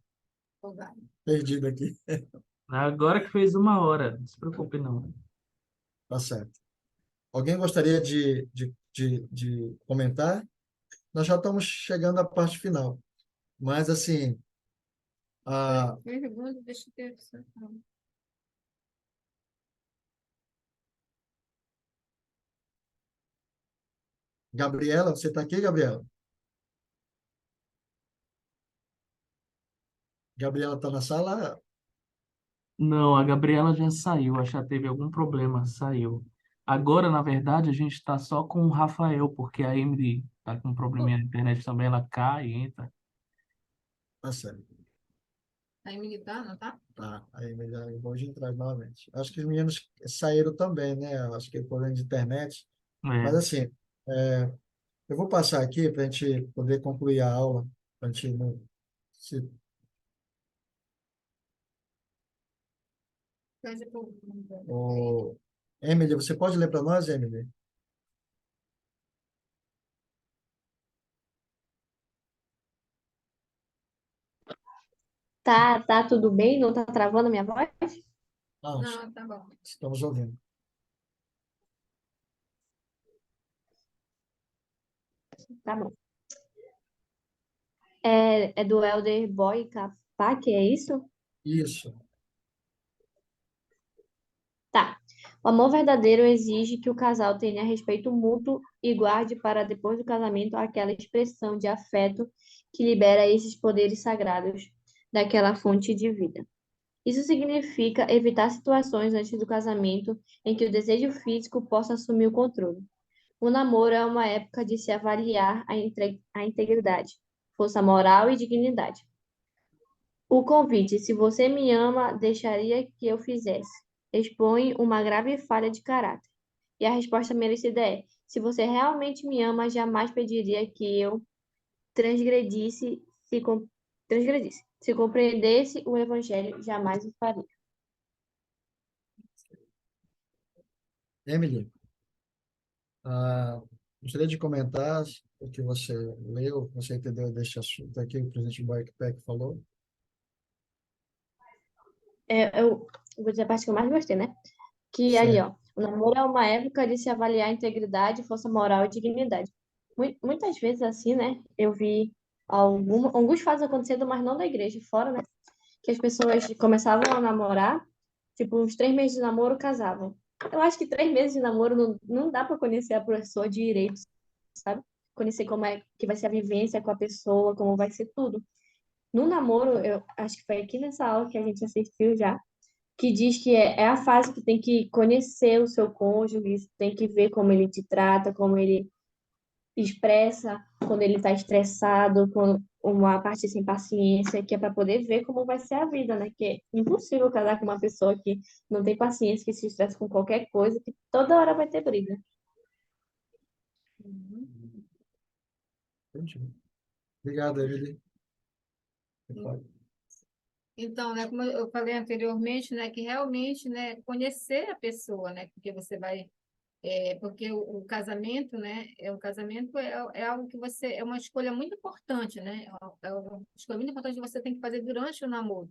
S2: perdido aqui.
S1: Agora que fez 1 hora, não se preocupe não.
S2: Tá certo. Alguém gostaria de comentar? Nós já estamos chegando à parte final. Mas, assim, a
S4: Pergunta, deixa eu ver.
S2: Gabriela, você está aqui, Gabriela? Gabriela está na sala?
S1: Não, a Gabriela já saiu, acho que ela teve algum problema, saiu. Agora, na verdade, a gente está só com o Rafael, porque a Emily está com um probleminha na internet também, ela cai e entra.
S2: Tá certo.
S4: Aí militar, não tá?
S2: Tá, aí melhor, eu vou entrar novamente. Acho que os meninos saíram também, né? Acho que é problema de internet. Mas,
S1: É.
S2: assim, é, eu vou passar aqui para a gente poder concluir a aula. Pra gente não, se,
S4: Coisa que eu-
S2: o, Emily, você pode ler para nós, Emily?
S5: Tá tudo bem? Não tá travando a minha voz?
S2: Ah,
S4: Não, tá bom.
S2: estamos ouvindo.
S5: Tá bom. É do Elder Boy Capac, é isso?
S2: Isso.
S5: Tá. O amor verdadeiro exige que o casal tenha respeito mútuo e guarde para depois do casamento aquela expressão de afeto que libera esses poderes sagrados daquela fonte de vida. Isso significa evitar situações antes do casamento em que o desejo físico possa assumir o controle. O namoro é uma época de se avaliar a integridade, força moral e dignidade. O convite, se você me ama, deixaria que eu fizesse, expõe uma grave falha de caráter. E a resposta merecida é: se você realmente me ama, jamais pediria que eu transgredisse, transgredisse. Se compreendesse o evangelho, jamais o faria.
S2: Emily, ah, gostaria de comentar o que você leu, o que você entendeu deste assunto aqui, o presidente Boycott falou.
S5: Eu vou dizer a parte que eu mais gostei, né? Que ali,
S2: Certo.
S5: ó, o namoro é uma época de se avaliar a integridade, força moral e dignidade. Muitas vezes, assim, né? Eu vi alguns fatos acontecendo, mas não da igreja, fora, né? Que as pessoas começavam a namorar, tipo, uns 3 meses de namoro, casavam. Eu acho que 3 meses de namoro não dá para conhecer a pessoa direito, sabe? Conhecer como é que vai ser a vivência com a pessoa, como vai ser tudo. No namoro, eu acho que foi aqui nessa aula que a gente assistiu já, que diz que é a fase que tem que conhecer o seu cônjuge, tem que ver como ele te trata, como ele expressa quando ele está estressado, quando uma parte sem paciência, que é para poder ver como vai ser a vida, né? Que é impossível casar com uma pessoa que não tem paciência, que se estressa com qualquer coisa, que toda hora vai ter briga.
S2: Entendi. Obrigado, Emily.
S4: Então, né, como eu falei anteriormente, né, que realmente, né, conhecer a pessoa, né, porque você vai, porque o casamento, né, é algo que você, é uma escolha muito importante, né, é uma escolha muito importante que você tem que fazer durante o namoro,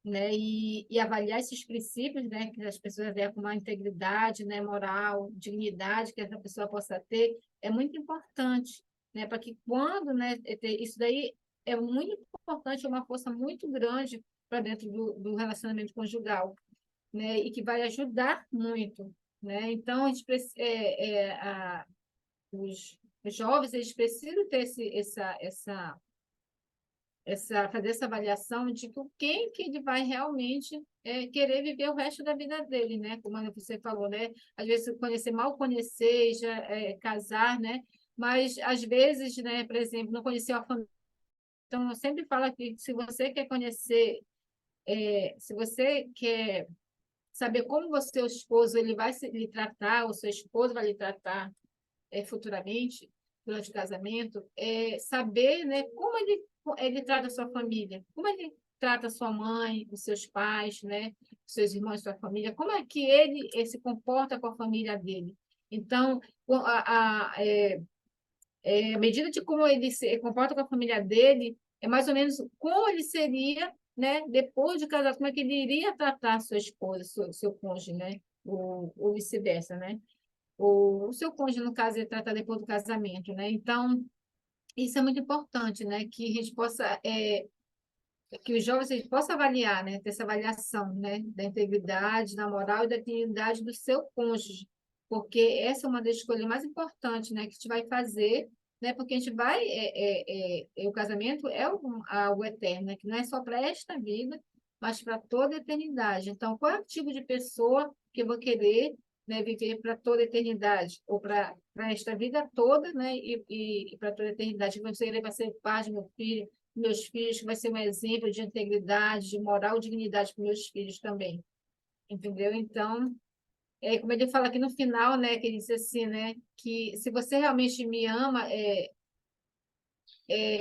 S4: né, e avaliar esses princípios, né, que as pessoas veem como a integridade, né, moral, dignidade que essa pessoa possa ter, é muito importante, né, para que quando, né, isso daí é muito importante, é uma força muito grande para dentro do relacionamento conjugal, né, e que vai ajudar muito, né, então a gente os jovens eles precisam ter essa fazer essa avaliação de quem que ele vai realmente querer viver o resto da vida dele, né? Como você falou, né? Às vezes conhecer, mal conhecer, já casar, né? Mas às vezes, né? Por exemplo, não conhecer a família. Então, eu sempre falo que se você quer conhecer, se você quer saber como você, seu esposo, ele vai lhe tratar, ou seu esposo vai lhe tratar futuramente, durante o casamento, saber, né, como ele trata a sua família, como ele trata a sua mãe, os seus pais, né, os seus irmãos, sua família, como é que ele se comporta com a família dele. Então, à medida de como ele se comporta com a família dele, é mais ou menos como ele seria, né, depois de casado, como é que ele iria tratar a sua esposa, seu cônjuge, né, ou vice-versa, né? O seu cônjuge, no caso, ele trata depois do casamento, né? Então, isso é muito importante, né? Que a gente possa, que os jovens eles possam avaliar, né? Ter essa avaliação, né? Da integridade, da moral e da dignidade do seu cônjuge, porque essa é uma das escolhas mais importantes, né? Que a gente vai fazer, né? Porque a gente vai, o casamento é algo eterno, né? Que não é só para esta vida, mas para toda a eternidade. Então, qual é o tipo de pessoa que eu vou querer, né, viver para toda a eternidade, ou para esta vida toda, né, e para toda a eternidade? Você vai ser pai de meu filho, meus filhos, que vai ser um exemplo de integridade, de moral e dignidade para meus filhos também, entendeu? Então, como ele fala aqui no final, né, que ele disse assim, né, que se você realmente me ama,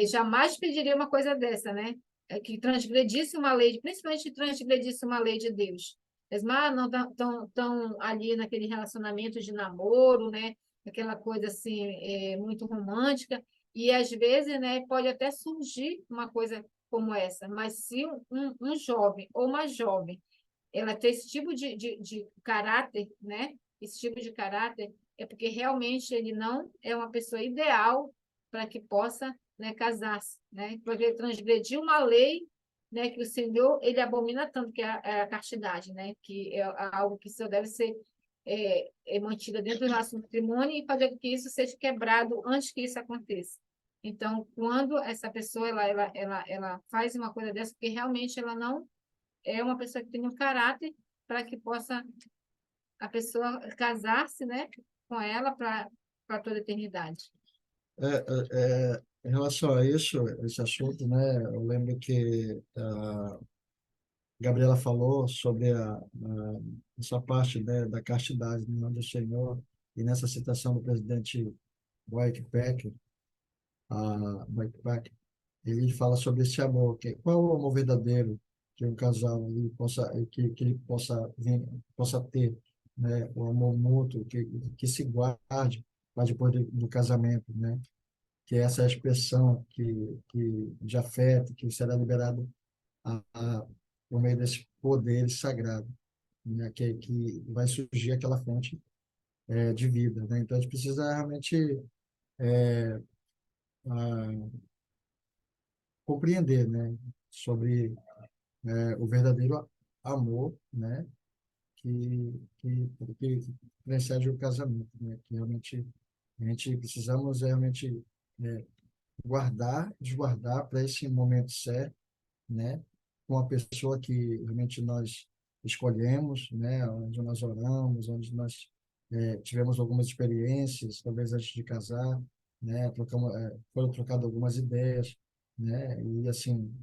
S4: jamais pediria uma coisa dessa, né? Que transgredisse uma lei, principalmente transgredisse uma lei de Deus. Mas não tão ali naquele relacionamento de namoro, né? Aquela coisa assim, muito romântica. E às vezes, né, pode até surgir uma coisa como essa, mas se um jovem ou uma jovem ela ter esse tipo de caráter, né? Esse tipo de caráter é porque realmente ele não é uma pessoa ideal para que possa, né, casar-se, né? Porque ele transgrediu uma lei, né, que o Senhor ele abomina tanto, que é a castidade, né? Que é algo que só deve ser mantida dentro do nosso matrimônio e fazer com que isso seja quebrado antes que isso aconteça. Então, quando essa pessoa ela faz uma coisa dessa, porque realmente ela não é uma pessoa que tem um caráter para que possa a pessoa casar-se, né, com ela para toda a eternidade.
S2: Em relação a isso, esse assunto, né, eu lembro que a Gabriela falou sobre essa parte, né, da castidade no nome do Senhor, e nessa citação do presidente Whitepacker, Whitepacker, ele fala sobre esse amor, qual é o amor verdadeiro que um casal ele possa, que ele possa ter, né, o amor mútuo, que se guarde para depois do casamento, né? Que essa é a expressão de afeto que será liberado por meio desse poder sagrado, né? Que vai surgir aquela fonte de vida, né? Então a gente precisa realmente ah, compreender, né? Sobre o verdadeiro amor, né? Que precede o casamento, né? Que realmente a gente precisamos realmente é, resguardar para esse momento certo, né? Com a pessoa que realmente nós escolhemos, né? Onde nós oramos, onde nós tivemos algumas experiências, talvez antes de casar, né? Foram trocadas algumas ideias, né? E assim,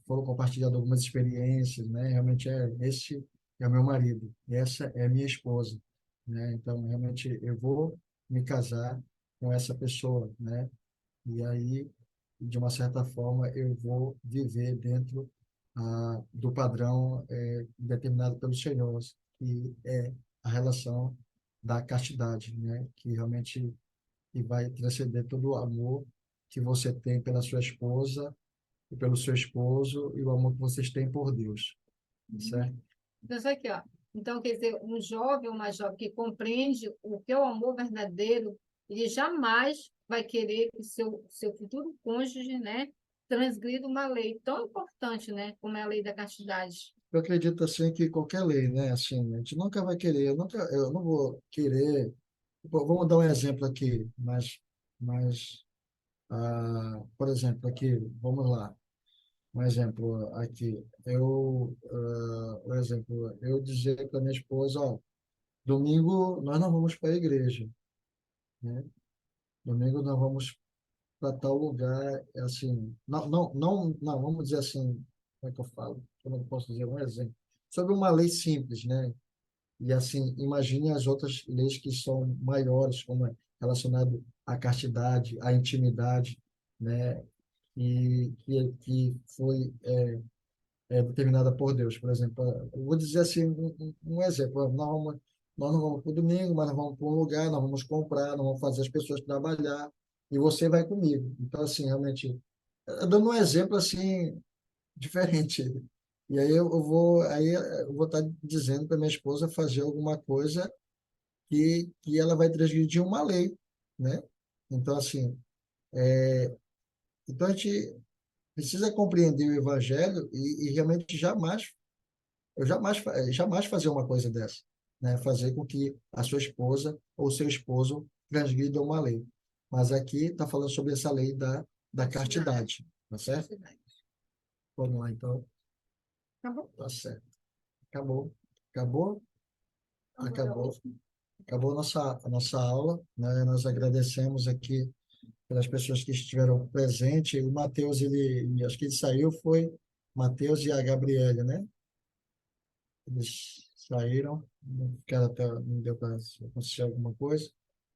S2: foram compartilhadas algumas experiências, né? Realmente esse é o meu marido, essa é a minha esposa, né? Então, realmente eu vou me casar com essa pessoa, né? E aí, de uma certa forma, eu vou viver dentro do padrão determinado pelo Senhor, que é a relação da castidade, né? Que realmente vai transcender todo o amor que você tem pela sua esposa e pelo seu esposo e o amor que vocês têm por Deus, certo?
S4: Então, isso aqui, ó. Então, quer dizer, um jovem ou uma jovem que compreende o que é o amor verdadeiro, ele jamais vai querer que seu futuro cônjuge, né, transgrida uma lei tão importante, né, como é a lei da castidade.
S2: Eu acredito assim que qualquer lei, né, assim, a gente nunca vai querer, eu não vou querer, vamos dar um exemplo aqui, mas Por exemplo, aqui, vamos lá, um exemplo aqui. Por exemplo, eu dizer para minha esposa, ó, domingo nós não vamos para a igreja, né? Domingo nós vamos para tal lugar, assim, não, vamos dizer assim, como é que eu falo? Como é que eu posso dizer um exemplo? Sobre uma lei simples, né? E assim, imagine as outras leis que são maiores, como é relacionado à castidade, à intimidade, né? Que foi determinada por Deus. Por exemplo, eu vou dizer assim, um exemplo. Nós não vamos para o domingo, mas nós vamos para um lugar, nós vamos comprar, nós vamos fazer as pessoas trabalhar, e você vai comigo. Então, assim, realmente, dando um exemplo assim, diferente. E aí eu vou estar dizendo para minha esposa fazer alguma coisa que ela vai transgredir uma lei, né? Então, assim, então a gente precisa compreender o evangelho e realmente jamais fazer uma coisa dessa, né? Fazer com que a sua esposa ou seu esposo transgrida uma lei. Mas aqui está falando sobre essa lei da castidade, tá certo? Vamos lá, então.
S4: Acabou?
S2: Tá certo. Acabou. Acabou? Acabou. Acabou a nossa aula, né? Nós agradecemos aqui pelas pessoas que estiveram presentes. O Matheus, acho que ele saiu, foi Matheus e a Gabriele, né? Eles saíram, não deu para acontecer alguma coisa,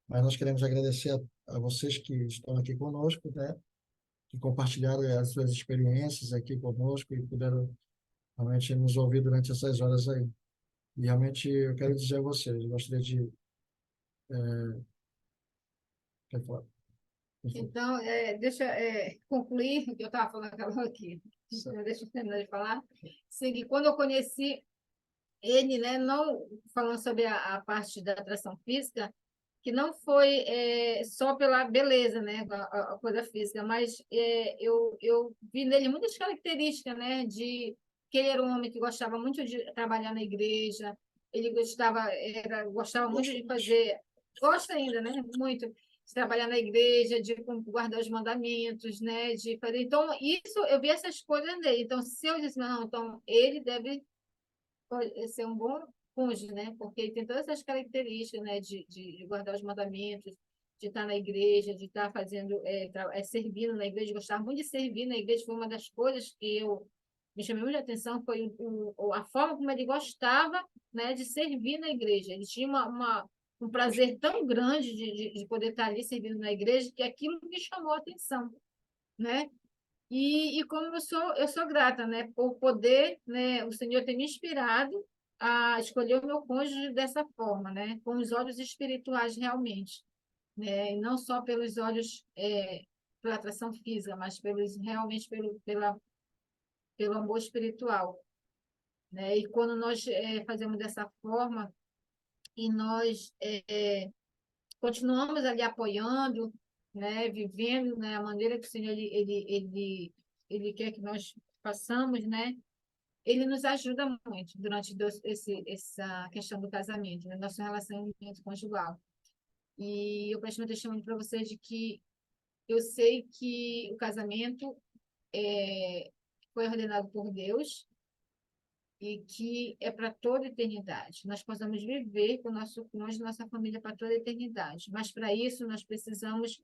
S2: mas nós queremos agradecer a vocês que estão aqui conosco, né? Que compartilharam as suas experiências aqui conosco e puderam realmente nos ouvir durante essas horas aí. E realmente eu quero dizer a vocês, eu gostaria de... Quer falar?
S4: Então, deixa concluir o que eu estava falando aqui.
S2: Certo.
S4: Deixa eu terminar de falar. Sim, quando eu conheci ele, né, não falando sobre a parte da atração física, que não foi só pela beleza, né, a coisa física, mas eu vi nele muitas características, né, de que ele era um homem que gostava muito de trabalhar na igreja, ele gostava muito de fazer, gosta ainda, né, muito de trabalhar na igreja, de guardar os mandamentos, né, de fazer. Então, isso eu vi essas coisas nele. Então, se eu disse, não, então ele deve ser um bom cônjuge, né? Porque ele tem todas essas características, né? De guardar os mandamentos, de estar na igreja, de estar fazendo, servindo na igreja, gostar muito de servir na igreja, foi uma das coisas que eu me chamei muita atenção, foi a forma como ele gostava, né, de servir na igreja. Ele tinha um prazer tão grande de poder estar ali servindo na igreja, que aquilo me chamou a atenção, né? E como eu sou grata, né, por poder, né, o Senhor ter me inspirado a escolher o meu cônjuge dessa forma, né, com os olhos espirituais realmente, né, e não só pelos olhos pela atração física, mas realmente pelo amor espiritual, né? E quando nós fazemos dessa forma e nós continuamos ali apoiando, né, vivendo, né, a maneira que o Senhor ele quer que nós façamos, né, ele nos ajuda muito durante essa questão do casamento, né, nosso relacionamento conjugal. E eu presto meu testemunho para vocês de que eu sei que o casamento foi ordenado por Deus e que é para toda a eternidade. Nós possamos viver com nós e nossa família para toda a eternidade. Mas para isso nós precisamos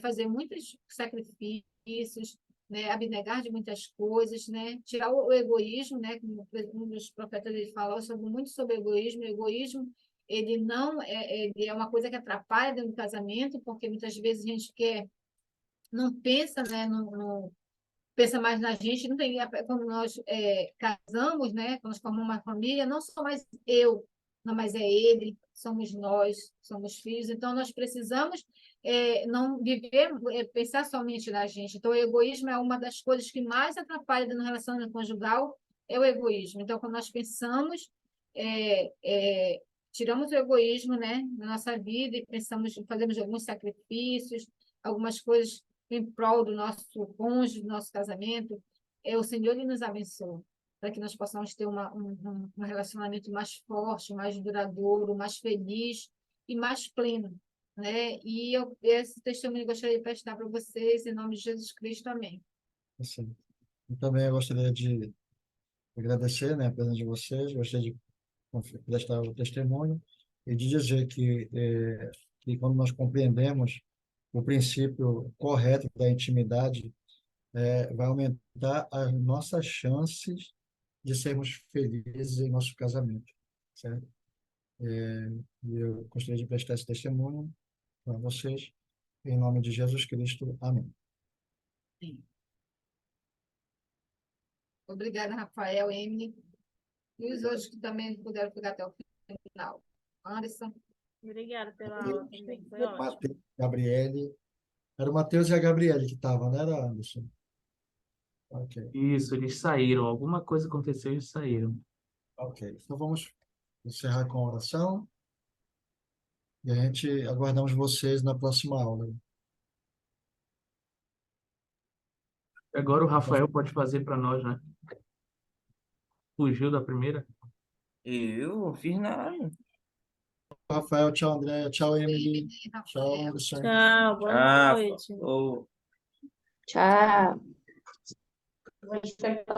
S4: fazer muitos sacrifícios, né? Abnegar de muitas coisas, né? Tirar o egoísmo, né? Como um dos profetas ele falou muito sobre egoísmo. O egoísmo ele não ele é uma coisa que atrapalha dentro do casamento, porque muitas vezes a gente não pensa, né, pensa mais na gente, não tem, quando nós casamos, né, quando nós formamos uma família, não sou mais eu, não, mas é ele, somos nós, somos filhos, então nós precisamos não viver, pensar somente na gente. Então, o egoísmo é uma das coisas que mais atrapalha no relacionamento conjugal, é o egoísmo. Então, quando nós pensamos, é, é, tiramos o egoísmo, né, na nossa vida e fazemos alguns sacrifícios, algumas coisas em prol do nosso cônjuge, do nosso casamento, o Senhor ele nos abençoa, para que nós possamos ter um relacionamento mais forte, mais duradouro, mais feliz e mais pleno, né? E esse testemunho eu gostaria de prestar para vocês, em nome de Jesus Cristo, amém.
S2: Assim, eu também gostaria de agradecer, né, a presença de vocês, gostaria de prestar o testemunho e de dizer que quando nós compreendemos o princípio correto da intimidade, vai aumentar as nossas chances de sermos felizes em nosso casamento, certo? E eu gostaria de prestar esse testemunho para vocês, em nome de Jesus Cristo. Amém.
S4: Obrigada, Rafael, Emily, e os outros que também puderam ficar até o final. Anderson,
S6: Obrigada pela aula também, foi ótimo.
S2: Mateus, Gabriele. Era o Mateus e a Gabriele que estavam, né, era Anderson? Ok,
S1: Isso, eles saíram. Alguma coisa aconteceu e eles saíram.
S2: ok. Então vamos encerrar com a oração e a gente aguardamos vocês na próxima aula.
S1: Agora o Rafael pode fazer para nós, né? Fugiu da primeira.
S7: Eu não fiz nada.
S2: Rafael, tchau, André, tchau, Emily,
S4: Emily,
S2: tchau,
S4: Rafael.
S2: Anderson.
S6: Tchau, boa noite.
S7: Falou.
S5: Tchau. Vou esperar